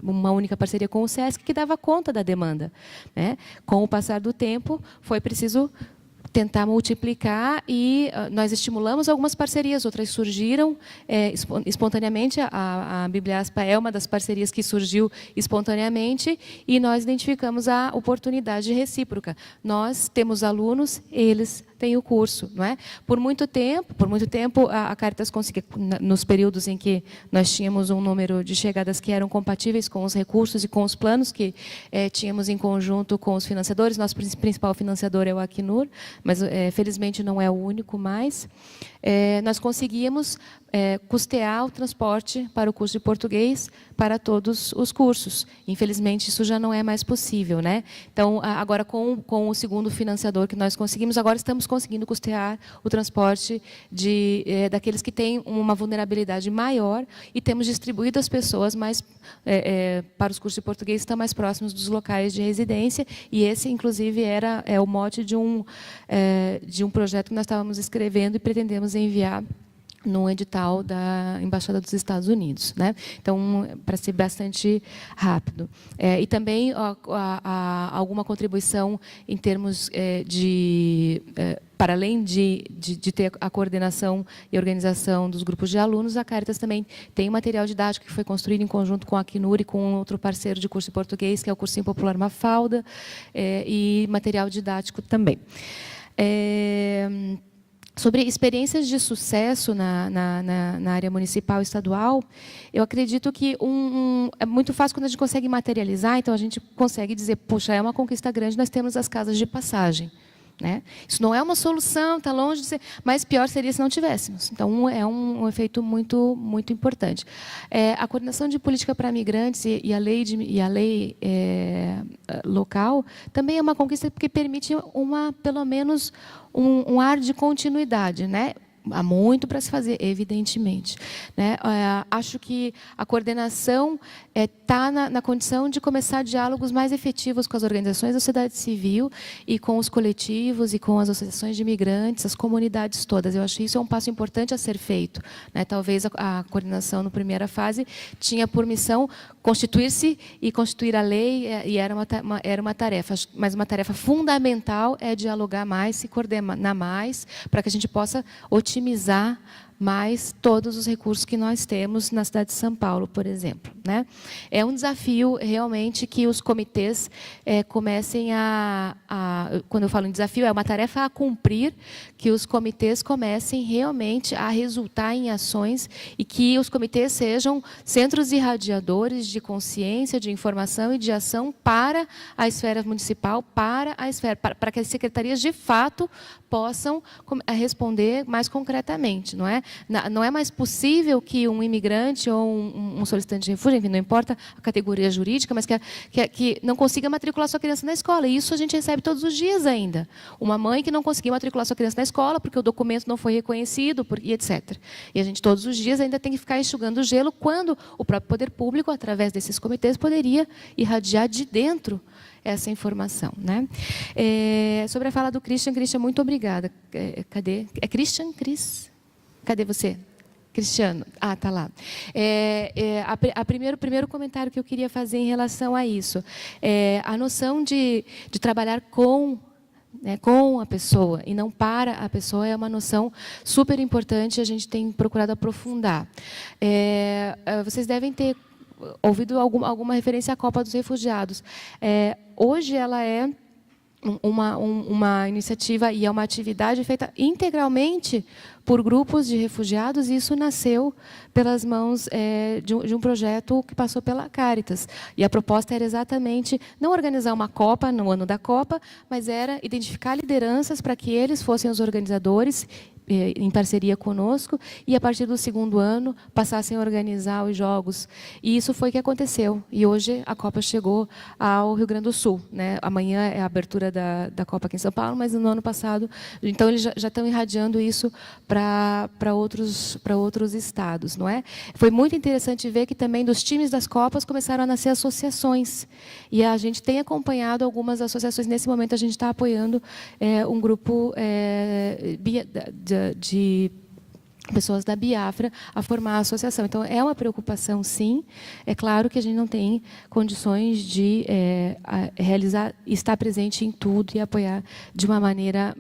uma única parceria com o SESC que dava conta da demanda, né? Com o passar do tempo, foi preciso tentar multiplicar e nós estimulamos algumas parcerias, outras surgiram espontaneamente. A Bibliaspa é uma das parcerias que surgiu espontaneamente e nós identificamos a oportunidade recíproca. Nós temos alunos, eles têm o curso, não é? Por muito tempo a Caritas conseguia, nos períodos em que nós tínhamos um número de chegadas que eram compatíveis com os recursos e com os planos que tínhamos em conjunto com os financiadores. Nosso principal financiador é o Acnur, mas felizmente não é o único mais. Nós conseguíamos custear o transporte para o curso de português para todos os cursos. Infelizmente, isso já não é mais possível, né? Então, agora, com o segundo financiador que nós conseguimos, agora estamos conseguindo custear o transporte daqueles que têm uma vulnerabilidade maior e temos distribuído as pessoas mais para os cursos de português que estão mais próximos dos locais de residência. E esse, inclusive, é o mote de um projeto que nós estávamos escrevendo e pretendemos enviar no edital da Embaixada dos Estados Unidos, né? Então, para ser bastante rápido. E também alguma contribuição em termos para além de ter a coordenação e organização dos grupos de alunos, a Caritas também tem material didático que foi construído em conjunto com a Acnur e com outro parceiro de curso de português, que é o Cursinho Popular Mafalda, e material didático também. Sobre experiências de sucesso na área municipal e estadual, eu acredito que é muito fácil quando a gente consegue materializar, então a gente consegue dizer, poxa, é uma conquista grande, nós temos as casas de passagem, né? Isso não é uma solução, está longe de ser, mas pior seria se não tivéssemos. Então, é um efeito muito, muito importante. A coordenação de política para migrantes e a lei local também é uma conquista porque permite pelo menos um ar de continuidade, né? Há muito para se fazer, evidentemente, né? Acho que a coordenação está na condição de começar diálogos mais efetivos com as organizações da sociedade civil e com os coletivos e com as associações de imigrantes, as comunidades todas. Eu acho que isso é um passo importante a ser feito, né? Talvez a coordenação, na primeira fase, tinha por missão constituir-se e constituir a lei, e era uma tarefa, mas uma tarefa fundamental é dialogar mais, se coordenar mais, para que a gente possa otimizar mais todos os recursos que nós temos na cidade de São Paulo, por exemplo, né? É um desafio realmente que os comitês comecem quando eu falo em desafio, é uma tarefa a cumprir, que os comitês comecem realmente a resultar em ações e que os comitês sejam centros irradiadores de consciência, de informação e de ação para a esfera municipal, para que as secretarias de fato possam responder mais concretamente, não é? Não é mais possível que um imigrante ou um solicitante de refúgio, enfim, não importa a categoria jurídica, mas que não consiga matricular sua criança na escola. E isso a gente recebe todos os dias ainda. Uma mãe que não conseguiu matricular sua criança na escola porque o documento não foi reconhecido, e etc. E a gente todos os dias ainda tem que ficar enxugando o gelo, quando o próprio poder público, através desses comitês, poderia irradiar de dentro essa informação, né? Sobre a fala do Christian, muito obrigada. Cadê? É Christian? Cris? Cadê você? Cristiano. Ah, está lá. Primeiro comentário que eu queria fazer em relação a isso. A noção de trabalhar com a pessoa e não para a pessoa é uma noção super importante, a gente tem procurado aprofundar. Vocês devem ter ouvido alguma referência à Copa dos Refugiados. Hoje ela é uma iniciativa e é uma atividade feita integralmente por grupos de refugiados, e isso nasceu pelas mãos de um projeto que passou pela Caritas. E a proposta era exatamente não organizar uma Copa no ano da Copa, mas era identificar lideranças para que eles fossem os organizadores, em parceria conosco, e a partir do segundo ano passassem a organizar os jogos. E isso foi o que aconteceu. E hoje a Copa chegou ao Rio Grande do Sul, né? Amanhã é a abertura da Copa aqui em São Paulo, mas no ano passado, então eles já estão irradiando isso para outros estados, não é? Foi muito interessante ver que também dos times das Copas começaram a nascer associações. E a gente tem acompanhado algumas associações. Nesse momento a gente está apoiando um grupo de pessoas da Biafra a formar a associação. Então, é uma preocupação, sim. É claro que a gente não tem condições de realizar, estar presente em tudo e apoiar de uma maneira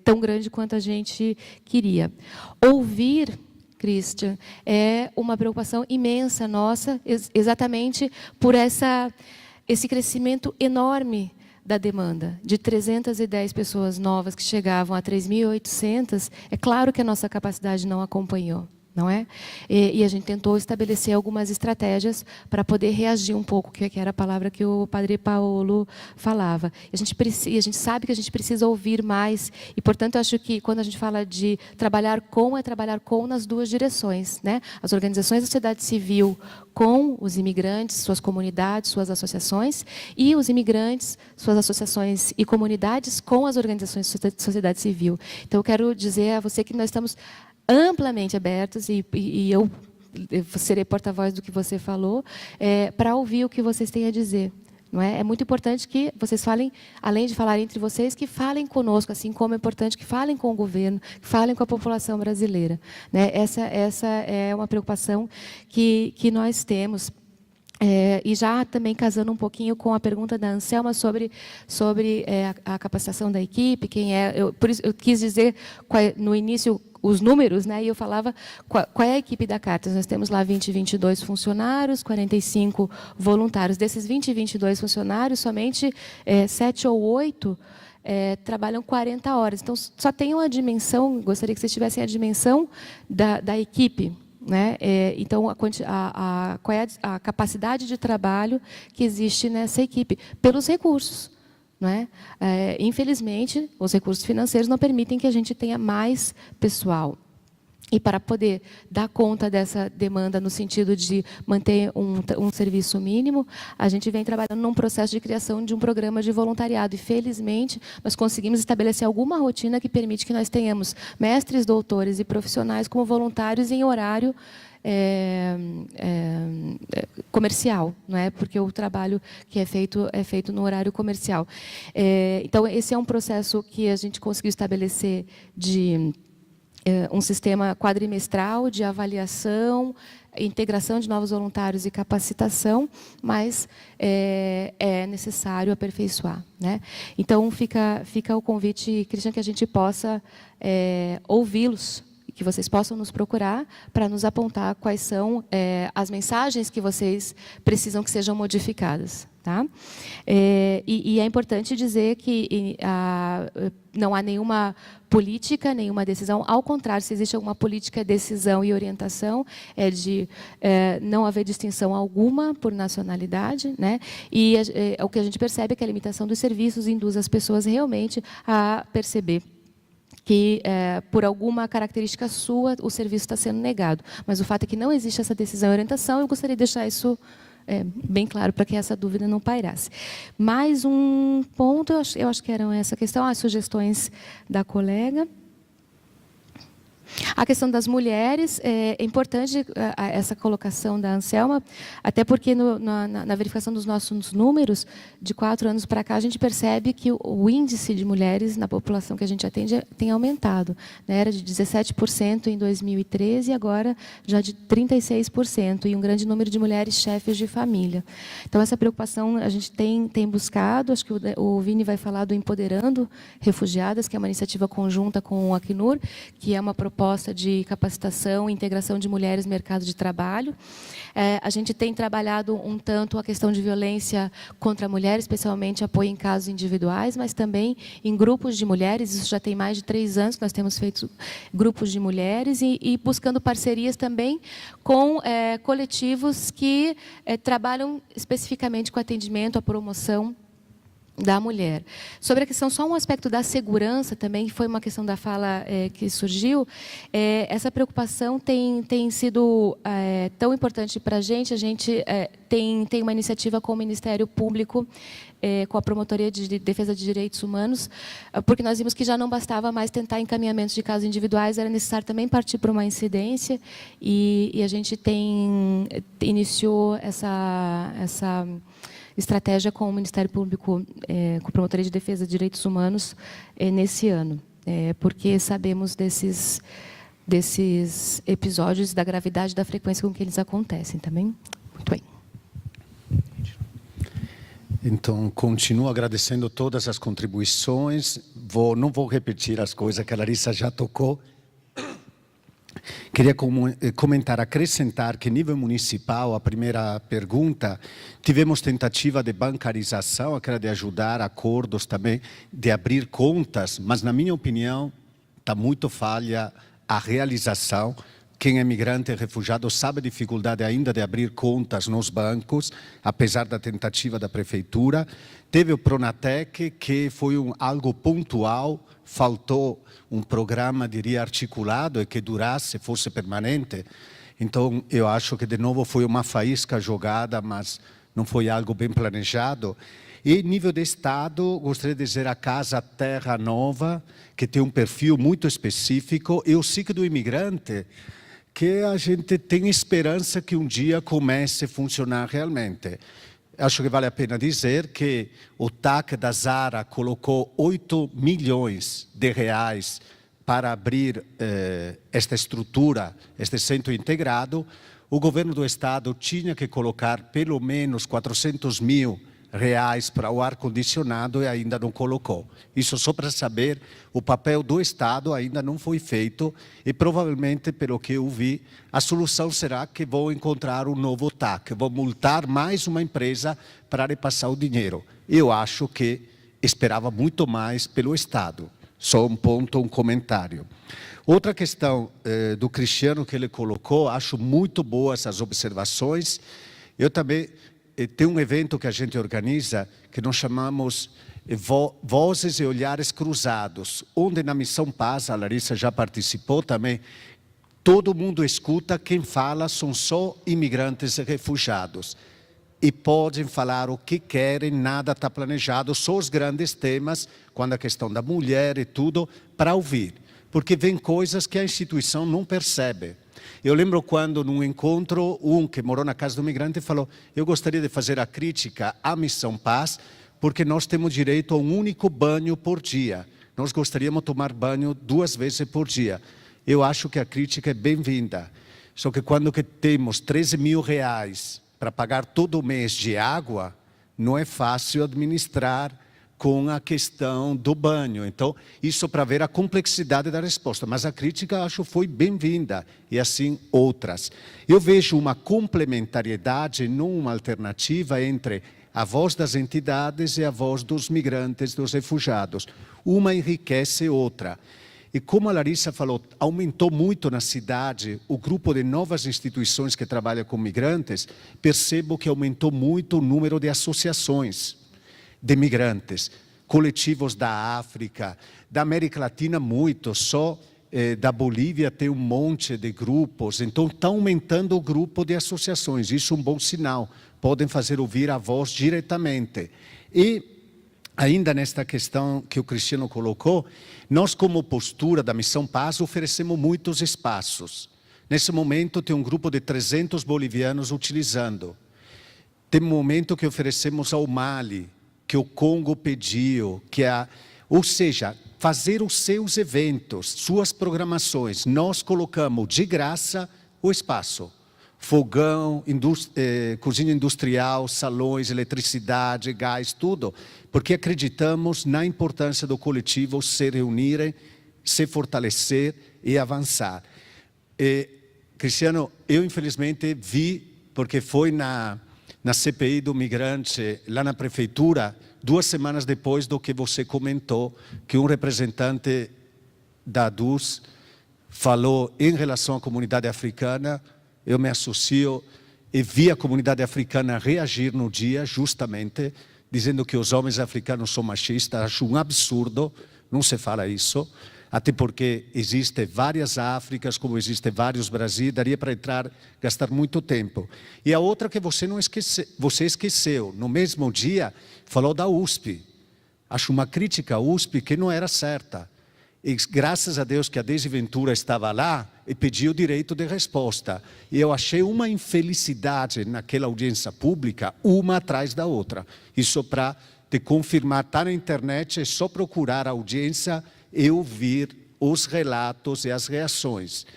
tão grande quanto a gente queria. Ouvir, Christian, é uma preocupação imensa nossa, exatamente por esse crescimento enorme da demanda, de 310 pessoas novas que chegavam a 3.800, é claro que a nossa capacidade não acompanhou, não é? E a gente tentou estabelecer algumas estratégias para poder reagir um pouco, que era a palavra que o padre Paulo falava. A gente sabe que a gente precisa ouvir mais, e, portanto, eu acho que quando a gente fala de trabalhar com, é trabalhar com nas duas direções, né? As organizações da sociedade civil com os imigrantes, suas comunidades, suas associações, e os imigrantes, suas associações e comunidades com as organizações da sociedade civil. Então, eu quero dizer a você que nós estamos amplamente abertos, e eu serei porta-voz do que você falou, para ouvir o que vocês têm a dizer. Não é? É muito importante que vocês falem, além de falar entre vocês, que falem conosco, assim como é importante que falem com o governo, que falem com a população brasileira. Né? Essa é uma preocupação que nós temos. E já também casando um pouquinho com a pergunta da Anselma sobre a capacitação da equipe, por isso eu quis dizer no início os números, né? E eu falava qual é a equipe da Caritas. Nós temos lá 22 funcionários, 45 voluntários. Desses 22 funcionários, somente 7 ou 8 trabalham 40 horas. Então, só tem uma dimensão, gostaria que vocês tivessem a dimensão da equipe. Né? Então, qual é a capacidade de trabalho que existe nessa equipe? Pelos recursos. Não é? Infelizmente, os recursos financeiros não permitem que a gente tenha mais pessoal. E para poder dar conta dessa demanda no sentido de manter um serviço mínimo, a gente vem trabalhando num processo de criação de um programa de voluntariado. E, felizmente, nós conseguimos estabelecer alguma rotina que permite que nós tenhamos mestres, doutores e profissionais como voluntários em horário comercial, não é? Porque o trabalho que é feito no horário comercial. Então, esse é um processo que a gente conseguiu estabelecer de um sistema quadrimestral de avaliação, integração de novos voluntários e capacitação, mas é necessário aperfeiçoar, né? Então, fica o convite, Christian, que a gente possa ouvi-los, que vocês possam nos procurar para nos apontar quais são as mensagens que vocês precisam que sejam modificadas. Tá? E é importante dizer que não há nenhuma política, nenhuma decisão. Ao contrário, se existe alguma política, decisão e orientação, é de não haver distinção alguma por nacionalidade, né? E o que a gente percebe é que a limitação dos serviços induz as pessoas realmente a perceber que, por alguma característica sua, o serviço está sendo negado. Mas o fato é que não existe essa decisão e orientação, eu gostaria de deixar isso bem claro, para que essa dúvida não pairasse. Mais um ponto, eu acho que eram essa questão, as sugestões da colega. A questão das mulheres, é importante essa colocação da Anselma, até porque na verificação dos nossos números, de 4 anos para cá, a gente percebe que o índice de mulheres na população que a gente atende tem aumentado. Né? Era de 17% em 2013 e agora já de 36%, e um grande número de mulheres chefes de família. Então, essa preocupação a gente tem buscado, acho que o Vini vai falar do Empoderando Refugiadas, que é uma iniciativa conjunta com o Acnur, que é uma proposta de capacitação e integração de mulheres no mercado de trabalho. A gente tem trabalhado um tanto a questão de violência contra a mulher, especialmente apoio em casos individuais, mas também em grupos de mulheres. Isso já tem mais de 3 anos que nós temos feito grupos de mulheres e buscando parcerias também com coletivos que trabalham especificamente com atendimento, a promoção da mulher. Sobre a questão, só um aspecto da segurança também, que foi uma questão da fala que surgiu, essa preocupação tem sido tão importante para a gente tem uma iniciativa com o Ministério Público, com a Promotoria de Defesa de Direitos Humanos, porque nós vimos que já não bastava mais tentar encaminhamentos de casos individuais, era necessário também partir para uma incidência, e a gente iniciou essa estratégia com o Ministério Público, com a Promotoria de Defesa de Direitos Humanos, nesse ano, porque sabemos desses episódios, da gravidade, da frequência com que eles acontecem também. Muito bem. Então, continuo agradecendo todas as contribuições. Não vou repetir as coisas que a Larissa já tocou. Queria comentar, acrescentar que, nível municipal, a primeira pergunta, tivemos tentativa de bancarização, aquela de ajudar acordos também, de abrir contas, mas, na minha opinião, está muito falha a realização. Quem é migrante e refugiado sabe a dificuldade ainda de abrir contas nos bancos, apesar da tentativa da prefeitura. Teve o Pronatec, que foi algo pontual, faltou um programa, diria, articulado e que durasse, fosse permanente. Então, eu acho que, de novo, foi uma faísca jogada, mas não foi algo bem planejado. E, nível de Estado, gostaria de dizer a Casa Terra Nova, que tem um perfil muito específico, e o ciclo do imigrante, que a gente tem esperança que um dia comece a funcionar realmente. Acho que vale a pena dizer que o TAC da Zara colocou 8 milhões de reais para abrir esta estrutura, este centro integrado. O governo do Estado tinha que colocar pelo menos 400 mil reais para o ar-condicionado e ainda não colocou. Isso só para saber, o papel do Estado ainda não foi feito e provavelmente, pelo que eu vi, a solução será que vou encontrar um novo TAC, vou multar mais uma empresa para repassar o dinheiro. Eu acho que esperava muito mais pelo Estado. Só um ponto, um comentário. Outra questão do Cristiano que ele colocou, acho muito boas as observações. Eu também... Tem um evento que a gente organiza que nós chamamos Vozes e Olhares Cruzados, onde na Missão Paz, a Larissa já participou também, todo mundo escuta, quem fala são só imigrantes e refugiados. E podem falar o que querem, nada está planejado, só os grandes temas, quando a questão da mulher e tudo, para ouvir. Porque vem coisas que a instituição não percebe. Eu lembro quando, num encontro, que morou na casa do migrante falou: eu gostaria de fazer a crítica à Missão Paz, porque nós temos direito a um único banho por dia. Nós gostaríamos de tomar banho 2 vezes por dia. Eu acho que a crítica é bem-vinda. Só que quando temos 13 mil reais para pagar todo mês de água, não é fácil administrar com a questão do banho. Então, isso para ver a complexidade da resposta. Mas a crítica, acho, foi bem-vinda, e assim outras. Eu vejo uma complementariedade, não uma alternativa, entre a voz das entidades e a voz dos migrantes, dos refugiados. Uma enriquece outra. E como a Larissa falou, aumentou muito na cidade o grupo de novas instituições que trabalham com migrantes, percebo que aumentou muito o número de associações de migrantes, coletivos da África, da América Latina muito, só da Bolívia tem um monte de grupos, então está aumentando o grupo de associações, isso é um bom sinal, podem fazer ouvir a voz diretamente. E ainda nesta questão que o Cristiano colocou, nós como postura da Missão Paz oferecemos muitos espaços. Nesse momento tem um grupo de 300 bolivianos utilizando. Tem um momento que oferecemos ao Mali, que o Congo pediu, ou seja, fazer os seus eventos, suas programações. Nós colocamos de graça o espaço. Fogão, cozinha industrial, salões, eletricidade, gás, tudo. Porque acreditamos na importância do coletivo se reunirem, se fortalecer e avançar. Cristiano, eu infelizmente vi, porque foi na CPI do migrante, lá na prefeitura, 2 semanas depois do que você comentou, que um representante da ADUS falou em relação à comunidade africana, eu me associo e vi a comunidade africana reagir no dia, justamente, dizendo que os homens africanos são machistas. Acho um absurdo, não se fala isso. Até porque existem várias Áfricas, como existem vários Brasil, daria para entrar, gastar muito tempo. E a outra que você esqueceu, no mesmo dia, falou da USP. Acho uma crítica à USP que não era certa. E graças a Deus que a Deise Ventura estava lá e pediu direito de resposta. E eu achei uma infelicidade naquela audiência pública, uma atrás da outra. Isso para te confirmar, está na internet, é só procurar a audiência e ouvir os relatos e as reações.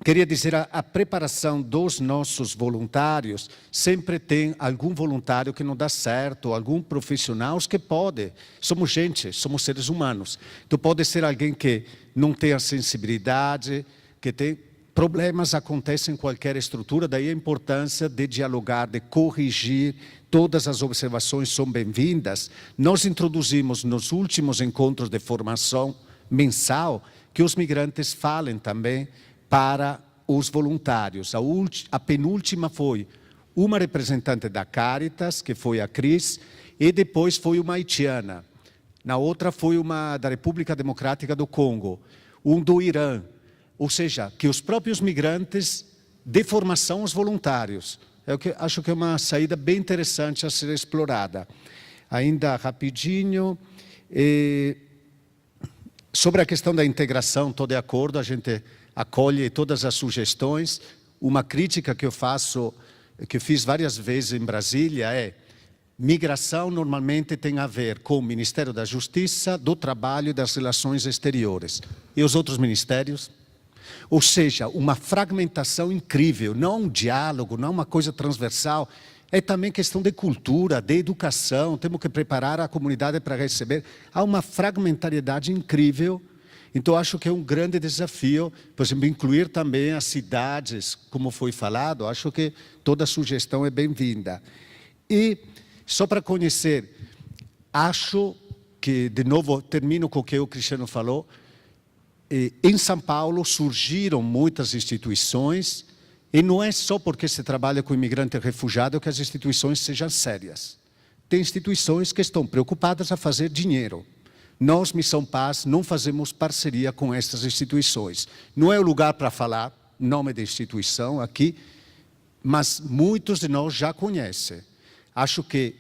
Queria dizer, a preparação dos nossos voluntários, sempre tem algum voluntário que não dá certo, algum profissional que pode. Somos gente, somos seres humanos. Então pode ser alguém que não tem a sensibilidade, que tem problemas, acontecem em qualquer estrutura, daí a importância de dialogar, de corrigir. Todas as observações são bem-vindas. Nós introduzimos nos últimos encontros de formação mensal que os migrantes falem também para os voluntários. A penúltima foi uma representante da Caritas, que foi a Cris, e depois foi uma haitiana. Na outra foi uma da República Democrática do Congo, um do Irã. Ou seja, que os próprios migrantes dê formação aos voluntários. Acho que é uma saída bem interessante a ser explorada. Ainda rapidinho, sobre a questão da integração, estou de acordo, a gente acolhe todas as sugestões. Uma crítica que eu faço, que eu fiz várias vezes em Brasília é: migração normalmente tem a ver com o Ministério da Justiça, do Trabalho e das Relações Exteriores. E os outros ministérios? Ou seja, uma fragmentação incrível, não um diálogo, não uma coisa transversal. É também questão de cultura, de educação, temos que preparar a comunidade para receber. Há uma fragmentariedade incrível. Então, acho que é um grande desafio, por exemplo, incluir também as cidades, como foi falado. Acho que toda sugestão é bem-vinda. E, só para conhecer, acho que, de novo, termino com o que o Cristiano falou, em São Paulo surgiram muitas instituições, e não é só porque se trabalha com imigrante e refugiado que as instituições sejam sérias. Tem instituições que estão preocupadas a fazer dinheiro. Nós, Missão Paz, não fazemos parceria com essas instituições. Não é o lugar para falar nome de instituição aqui, mas muitos de nós já conhecem. Acho que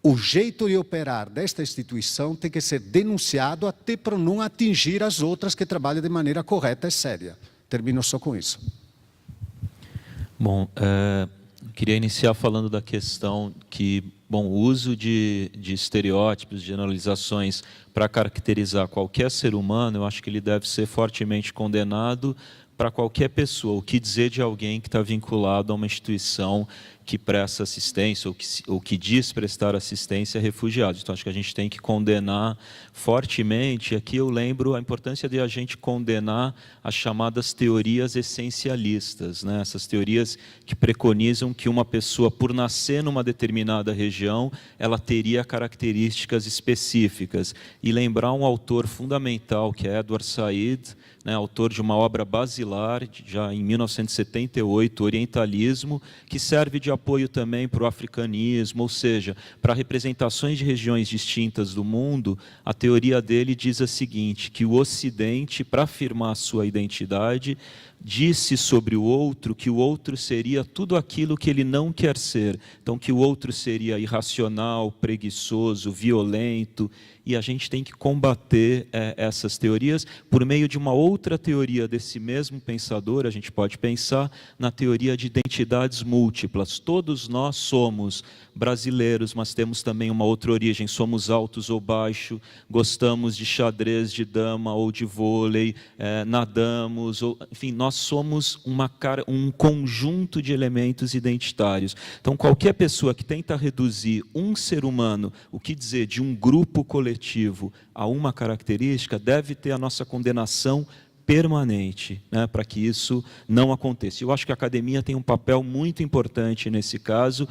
o jeito de operar desta instituição tem que ser denunciado até para não atingir as outras que trabalham de maneira correta e séria. Termino só com isso. Bom, queria iniciar falando da questão que, bom, o uso de estereótipos, de generalizações para caracterizar qualquer ser humano, eu acho que ele deve ser fortemente condenado para qualquer pessoa. O que dizer de alguém que está vinculado a uma instituição que presta assistência ou que diz prestar assistência a refugiados. Então, acho que a gente tem que condenar fortemente. Aqui eu lembro a importância de a gente condenar as chamadas teorias essencialistas, né? Essas teorias que preconizam que uma pessoa, por nascer numa determinada região, ela teria características específicas. E lembrar um autor fundamental, que é Edward Said, né, autor de uma obra basilar, já em 1978, Orientalismo, que serve de apoio também para o africanismo, ou seja, para representações de regiões distintas do mundo. A teoria dele diz a seguinte, que o Ocidente, para afirmar a sua identidade, disse sobre o outro que o outro seria tudo aquilo que ele não quer ser. Então, que o outro seria irracional, preguiçoso, violento, e a gente tem que combater essas teorias por meio de uma outra teoria desse mesmo pensador. A gente pode pensar na teoria de identidades múltiplas. Todos nós somos brasileiros, mas temos também uma outra origem. Somos altos ou baixos, gostamos de xadrez, de dama ou de vôlei, nadamos, enfim, nós somos um conjunto de elementos identitários. Então, qualquer pessoa que tenta reduzir um ser humano, o que dizer de um grupo coletivo, a uma característica, deve ter a nossa condenação permanente, né, para que isso não aconteça. Eu acho que a academia tem um papel muito importante nesse caso,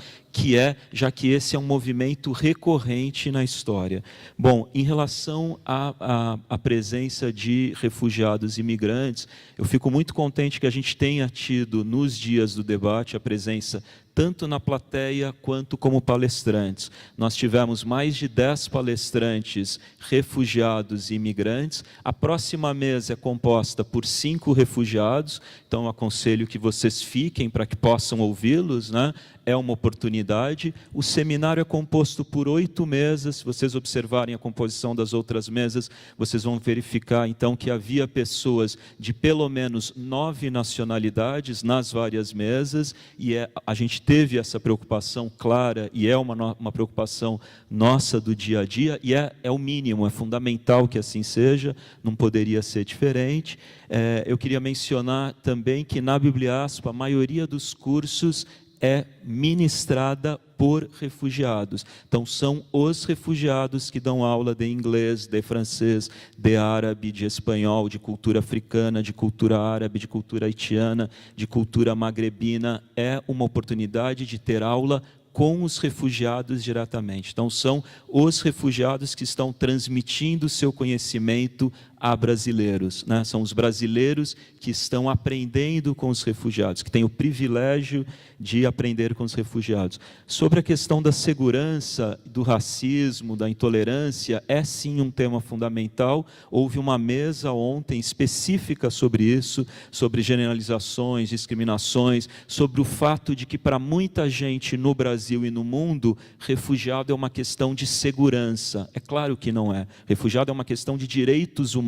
já que esse é um movimento recorrente na história. Bom, em relação à presença de refugiados e imigrantes, eu fico muito contente que a gente tenha tido, nos dias do debate, a presença tanto na plateia quanto como palestrantes. Nós tivemos mais de 10 palestrantes refugiados e imigrantes. A próxima mesa é composta por 5 refugiados, então eu aconselho que vocês fiquem para que possam ouvi-los, né? É uma oportunidade. O seminário é composto por 8 mesas. Se vocês observarem a composição das outras mesas, vocês vão verificar, então, que havia pessoas de pelo menos 9 nacionalidades nas várias mesas, e a gente teve essa preocupação clara, e é uma preocupação nossa do dia a dia, e é o mínimo, é fundamental que assim seja, não poderia ser diferente. Eu queria mencionar também que na Bibliaspa, a maioria dos cursos é ministrada por refugiados. Então, são os refugiados que dão aula de inglês, de francês, de árabe, de espanhol, de cultura africana, de cultura árabe, de cultura haitiana, de cultura magrebina. É uma oportunidade de ter aula com os refugiados diretamente. Então, são os refugiados que estão transmitindo seu conhecimento a brasileiros, né? São os brasileiros que estão aprendendo com os refugiados, que têm o privilégio de aprender com os refugiados. Sobre a questão da segurança, do racismo, da intolerância, é sim um tema fundamental. Houve uma mesa ontem específica sobre isso, sobre generalizações, discriminações, sobre o fato de que para muita gente no Brasil e no mundo, refugiado é uma questão de segurança. É claro que não é. Refugiado é uma questão de direitos humanos.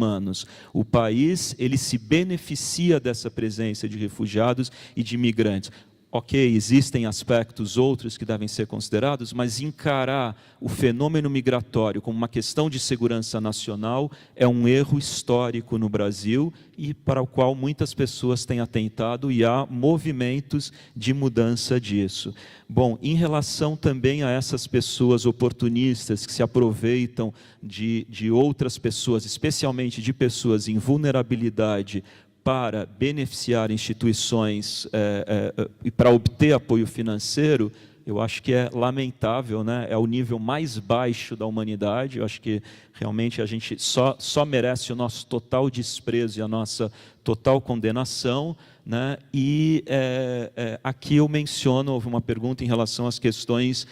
O país, ele se beneficia dessa presença de refugiados e de imigrantes. Ok, existem aspectos outros que devem ser considerados, mas encarar o fenômeno migratório como uma questão de segurança nacional é um erro histórico no Brasil e para o qual muitas pessoas têm atentado, e há movimentos de mudança disso. Bom, em relação também a essas pessoas oportunistas que se aproveitam de outras pessoas, especialmente de pessoas em vulnerabilidade, para beneficiar instituições e para obter apoio financeiro, eu acho que é lamentável, né? É o nível mais baixo da humanidade. Eu acho que realmente a gente só merece o nosso total desprezo e a nossa total condenação, né? E aqui eu menciono, houve uma pergunta em relação às questões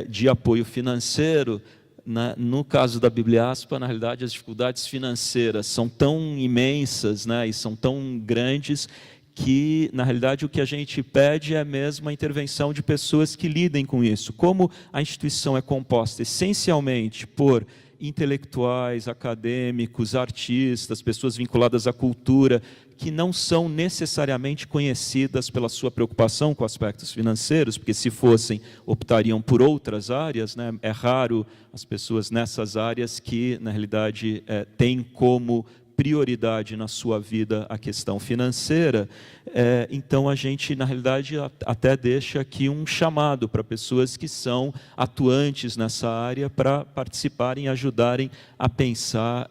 de apoio financeiro. No caso da Bibliaspa, na realidade, as dificuldades financeiras são tão imensas, né, e são tão grandes que, na realidade, o que a gente pede é mesmo a intervenção de pessoas que lidem com isso. Como a instituição é composta essencialmente por intelectuais, acadêmicos, artistas, pessoas vinculadas à cultura, que não são necessariamente conhecidas pela sua preocupação com aspectos financeiros, porque se fossem, optariam por outras áreas, né? É raro as pessoas nessas áreas que, na realidade, têm como prioridade na sua vida a questão financeira, então a gente, na realidade, até deixa aqui um chamado para pessoas que são atuantes nessa área para participarem e ajudarem a pensar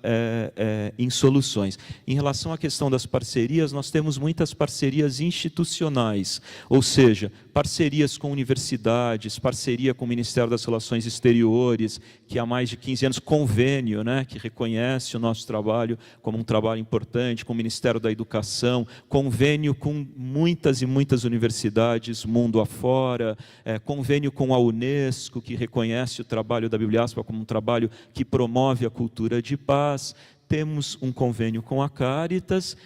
em soluções. Em relação à questão das parcerias, nós temos muitas parcerias institucionais, ou seja, parcerias com universidades, parceria com o Ministério das Relações Exteriores, que há mais de 15 anos, convênio, né, que reconhece o nosso trabalho como um trabalho importante, com o Ministério da Educação, convênio com muitas e muitas universidades mundo afora, convênio com a Unesco, que reconhece o trabalho da Bibliaspa como um trabalho que promove a cultura de paz. Temos um convênio com a Caritas.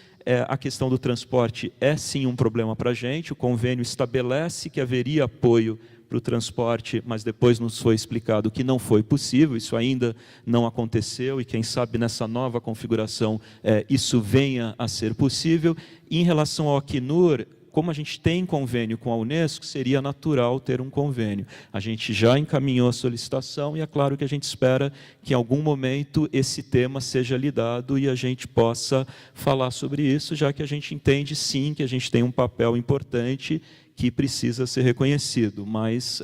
A questão do transporte é sim um problema para a gente. O convênio estabelece que haveria apoio para o transporte, mas depois nos foi explicado que não foi possível, isso ainda não aconteceu, e quem sabe nessa nova configuração isso venha a ser possível. E em relação ao Acnur, como a gente tem convênio com a Unesco, seria natural ter um convênio. A gente já encaminhou a solicitação e é claro que a gente espera que em algum momento esse tema seja lidado e a gente possa falar sobre isso, já que a gente entende sim que a gente tem um papel importante que precisa ser reconhecido, mas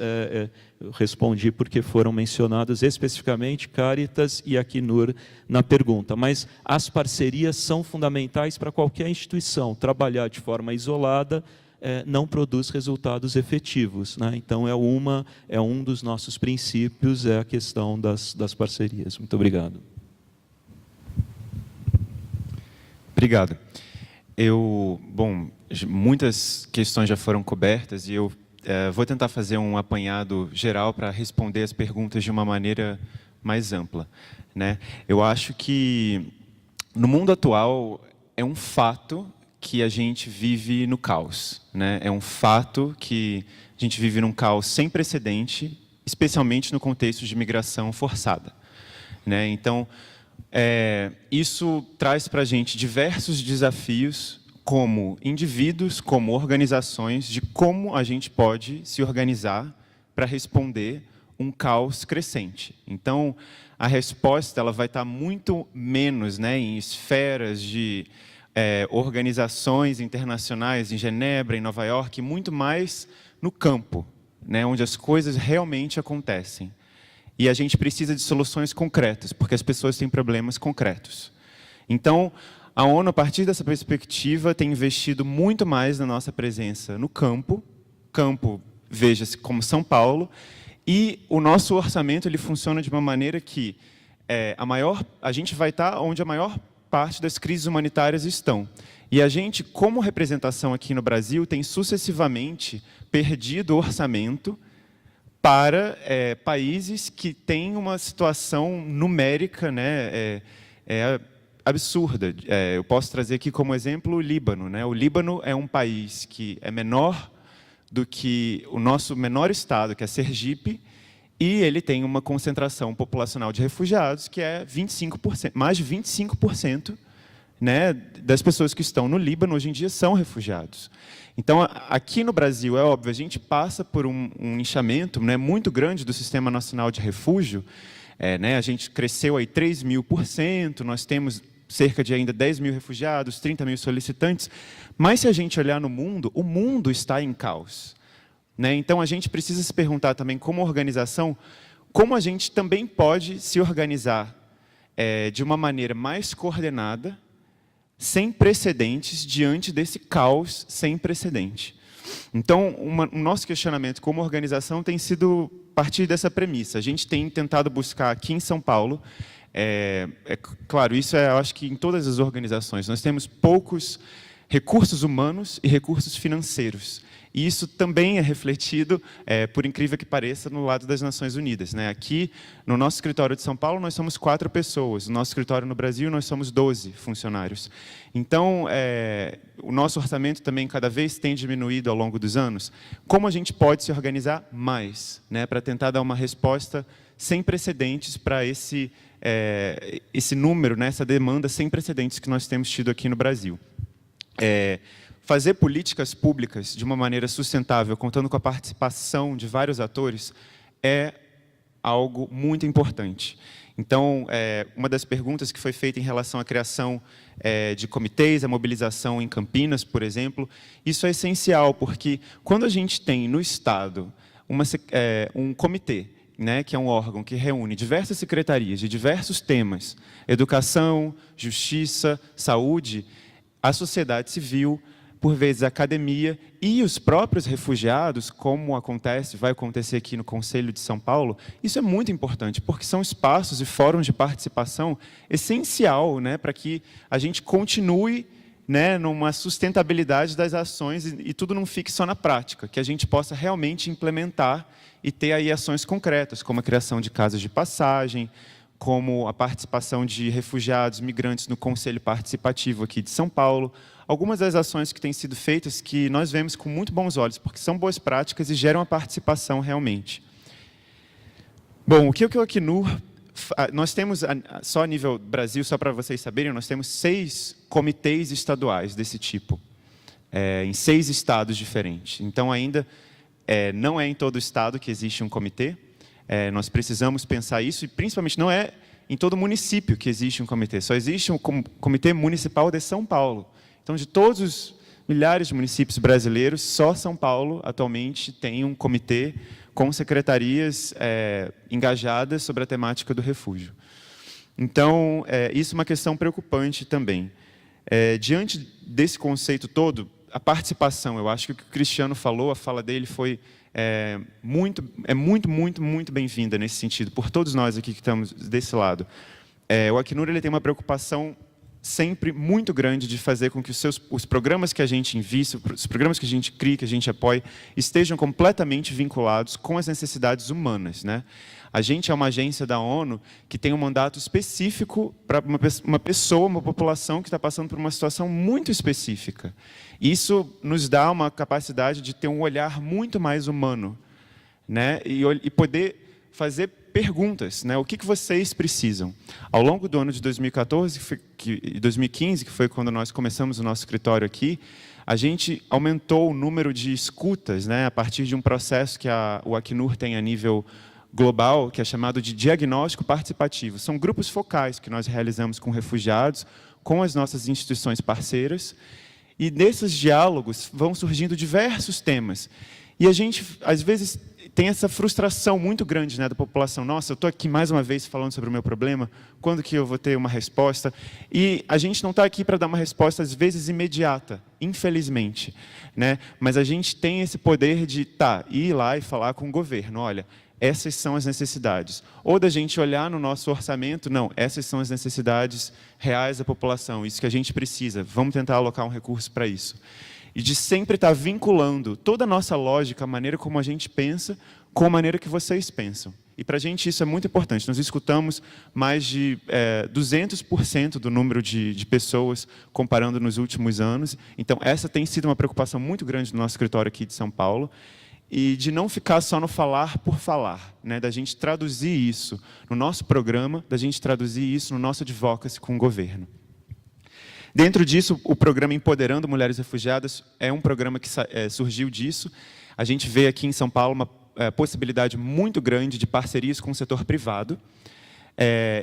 eu respondi porque foram mencionados especificamente Caritas e Acnur na pergunta. Mas as parcerias são fundamentais para qualquer instituição. Trabalhar de forma isolada não produz resultados efetivos, né? Então é um dos nossos princípios, a questão das parcerias. Muito obrigado. Obrigado. Bom, muitas questões já foram cobertas e eu vou tentar fazer um apanhado geral para responder as perguntas de uma maneira mais ampla, né? Eu acho que no mundo atual é um fato que a gente vive no caos, né? É um fato que a gente vive num caos sem precedente, especialmente no contexto de migração forçada, né? Então, isso traz para a gente diversos desafios como indivíduos, como organizações, de como a gente pode se organizar para responder um caos crescente. Então, a resposta ela vai estar muito menos, né, em esferas de organizações internacionais, em Genebra, em Nova York, muito mais no campo, né, onde as coisas realmente acontecem. E a gente precisa de soluções concretas, porque as pessoas têm problemas concretos. Então, a ONU, a partir dessa perspectiva, tem investido muito mais na nossa presença no campo. Campo, veja-se, como São Paulo. E o nosso orçamento ele funciona de uma maneira que a gente vai estar onde a maior parte das crises humanitárias estão. E a gente, como representação aqui no Brasil, tem sucessivamente perdido orçamento para países que têm uma situação numérica, né, absurda. Eu posso trazer aqui como exemplo o Líbano, né? O Líbano é um país que é menor do que o nosso menor estado, que é Sergipe, e ele tem uma concentração populacional de refugiados que é 25%, mais de 25%, né, das pessoas que estão no Líbano hoje em dia são refugiados. Então, aqui no Brasil, é óbvio, a gente passa por um inchamento, né, muito grande do Sistema Nacional de Refúgio. A gente cresceu aí 3.000%, nós temos cerca de ainda 10 mil refugiados, 30 mil solicitantes, mas se a gente olhar no mundo, o mundo está em caos, né? Então, a gente precisa se perguntar também, como organização, como a gente também pode se organizar de uma maneira mais coordenada, sem precedentes, diante desse caos sem precedente. Então, o nosso questionamento como organização tem sido a partir dessa premissa. A gente tem tentado buscar aqui em São Paulo, claro, isso eu acho que em todas as organizações, nós temos poucos recursos humanos e recursos financeiros. E isso também é refletido, por incrível que pareça, no lado das Nações Unidas, né? Aqui, no nosso escritório de São Paulo, nós somos 4 pessoas. No nosso escritório no Brasil, nós somos 12 funcionários. Então, o nosso orçamento também cada vez tem diminuído ao longo dos anos. Como a gente pode se organizar mais, né, para tentar dar uma resposta sem precedentes para esse número, né, essa demanda sem precedentes que nós temos tido aqui no Brasil? Fazer políticas públicas de uma maneira sustentável, contando com a participação de vários atores, é algo muito importante. Então, uma das perguntas que foi feita em relação à criação de comitês, a mobilização em Campinas, por exemplo, isso é essencial, porque quando a gente tem no Estado um comitê, né, que é um órgão que reúne diversas secretarias de diversos temas, educação, justiça, saúde, a sociedade civil, por vezes a academia e os próprios refugiados, como vai acontecer aqui no Conselho de São Paulo, isso é muito importante, porque são espaços e fóruns de participação essencial, né, para que a gente continue, né, numa sustentabilidade das ações e tudo não fique só na prática, que a gente possa realmente implementar e ter aí ações concretas, como a criação de casas de passagem, como a participação de refugiados, migrantes no Conselho Participativo aqui de São Paulo. Algumas das ações que têm sido feitas que nós vemos com muito bons olhos, porque são boas práticas e geram a participação realmente. Bom, o que o Acnur... Nós temos, só a nível Brasil, só para vocês saberem, nós temos 6 comitês estaduais desse tipo, em 6 estados diferentes. Então, ainda não é em todo estado que existe um comitê. Nós precisamos pensar isso, e principalmente não é em todo município que existe um comitê. Só existe um comitê municipal de São Paulo. Então, de todos os milhares de municípios brasileiros, só São Paulo atualmente tem um comitê com secretarias engajadas sobre a temática do refúgio. Então, isso é uma questão preocupante também. Diante desse conceito todo, a participação, eu acho que o que o Cristiano falou, a fala dele foi muito bem-vinda nesse sentido, por todos nós aqui que estamos desse lado. O Acnur ele tem uma preocupação sempre muito grande de fazer com que os programas que a gente invista, os programas que a gente cria, que a gente apoie, estejam completamente vinculados com as necessidades humanas, né? A gente é uma agência da ONU que tem um mandato específico para uma pessoa, uma população que está passando por uma situação muito específica. Isso nos dá uma capacidade de ter um olhar muito mais humano, né? E poder fazer perguntas, né? O que vocês precisam? Ao longo do ano de 2014 e 2015, que foi quando nós começamos o nosso escritório aqui, a gente aumentou o número de escutas, né? A partir de um processo que o Acnur tem a nível global, que é chamado de diagnóstico participativo. São grupos focais que nós realizamos com refugiados, com as nossas instituições parceiras, e nesses diálogos vão surgindo diversos temas. E a gente, às vezes, tem essa frustração muito grande, né, da população. Nossa, eu estou aqui mais uma vez falando sobre o meu problema, quando que eu vou ter uma resposta? E a gente não está aqui para dar uma resposta, às vezes, imediata, infelizmente, né? Mas a gente tem esse poder de ir lá e falar com o governo, olha, essas são as necessidades. Ou da gente olhar no nosso orçamento, não, essas são as necessidades reais da população, isso que a gente precisa, vamos tentar alocar um recurso para isso. E de sempre estar vinculando toda a nossa lógica, a maneira como a gente pensa, com a maneira que vocês pensam. E para a gente isso é muito importante. Nós escutamos mais de 200% do número de pessoas comparando nos últimos anos. Então, essa tem sido uma preocupação muito grande do nosso escritório aqui de São Paulo. E de não ficar só no falar por falar, né? Da gente traduzir isso no nosso programa, da gente traduzir isso no nosso advocacy com o governo. Dentro disso, o programa Empoderando Mulheres Refugiadas é um programa que surgiu disso. A gente vê aqui em São Paulo uma possibilidade muito grande de parcerias com o setor privado.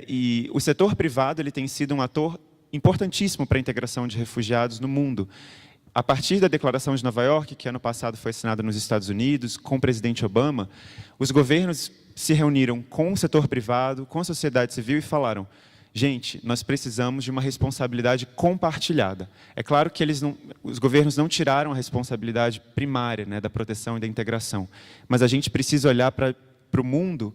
E o setor privado ele tem sido um ator importantíssimo para a integração de refugiados no mundo. A partir da Declaração de Nova York, que ano passado foi assinada nos Estados Unidos, com o presidente Obama, os governos se reuniram com o setor privado, com a sociedade civil e falaram: gente, nós precisamos de uma responsabilidade compartilhada. É claro que os governos não tiraram a responsabilidade primária, né, da proteção e da integração, mas a gente precisa olhar para o mundo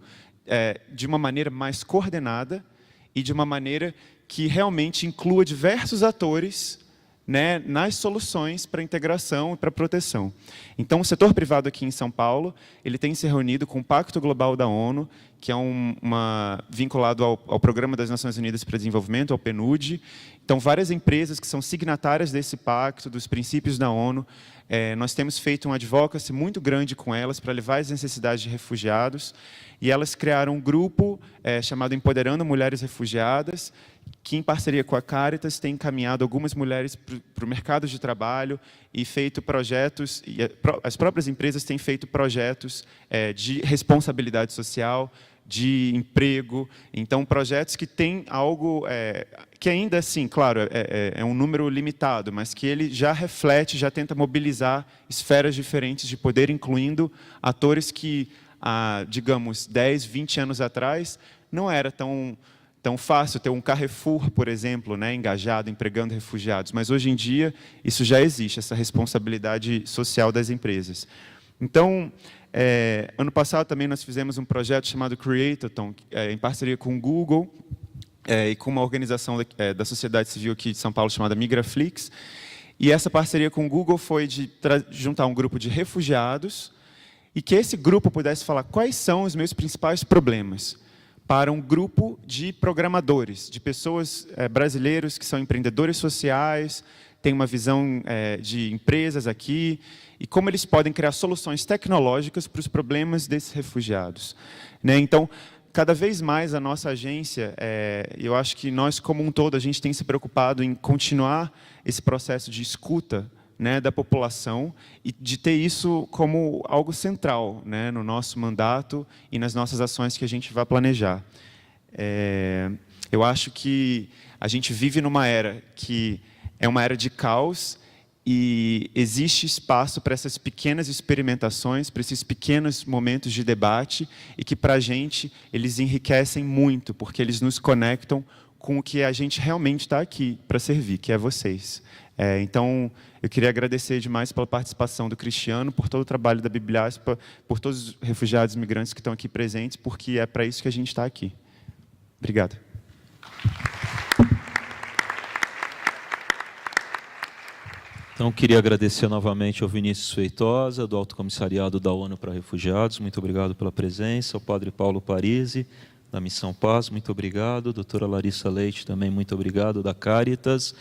de uma maneira mais coordenada e de uma maneira que realmente inclua diversos atores, né, nas soluções para a integração e para a proteção. Então, o setor privado aqui em São Paulo, ele tem se reunido com o Pacto Global da ONU, que é vinculado ao Programa das Nações Unidas para o Desenvolvimento, ao PNUD. Então, várias empresas que são signatárias desse pacto, dos princípios da ONU, nós temos feito um advocacy muito grande com elas para levar as necessidades de refugiados, e elas criaram um grupo chamado Empoderando Mulheres Refugiadas, que, em parceria com a Caritas, tem encaminhado algumas mulheres para o mercado de trabalho e feito projetos, e as próprias empresas têm feito projetos de responsabilidade social, de emprego. Então, projetos que têm algo que ainda assim, claro, é um número limitado, mas que ele já reflete, já tenta mobilizar esferas diferentes de poder, incluindo atores que, há, digamos, 10, 20 anos atrás, não era tão fácil ter um Carrefour, por exemplo, né, engajado, empregando refugiados. Mas, hoje em dia, isso já existe, essa responsabilidade social das empresas. Então, ano passado também nós fizemos um projeto chamado Creatathon, em parceria com o Google e com uma organização da sociedade civil aqui de São Paulo chamada Migraflix. E essa parceria com o Google foi de juntar um grupo de refugiados e que esse grupo pudesse falar quais são os meus principais problemas para um grupo de programadores, de pessoas brasileiros que são empreendedores sociais, têm uma visão de empresas aqui, e como eles podem criar soluções tecnológicas para os problemas desses refugiados. Né? Então, cada vez mais a nossa agência, eu acho que nós como um todo, a gente tem se preocupado em continuar esse processo de escuta, né, da população e de ter isso como algo central, né, no nosso mandato e nas nossas ações que a gente vai planejar. Eu acho que a gente vive numa era que é uma era de caos e existe espaço para essas pequenas experimentações, para esses pequenos momentos de debate e que, para a gente, eles enriquecem muito, porque eles nos conectam com o que a gente realmente está aqui para servir, que é vocês. Então, eu queria agradecer demais pela participação do Cristiano, por todo o trabalho da Bibliaspa, por todos os refugiados e imigrantes que estão aqui presentes, porque é para isso que a gente está aqui. Obrigado. Então, queria agradecer novamente ao Vinícius Feitosa, do Alto Comissariado da ONU para Refugiados, muito obrigado pela presença, ao Padre Paulo Parisi, da Missão Paz, muito obrigado, doutora Larissa Leite, também muito obrigado, da Caritas.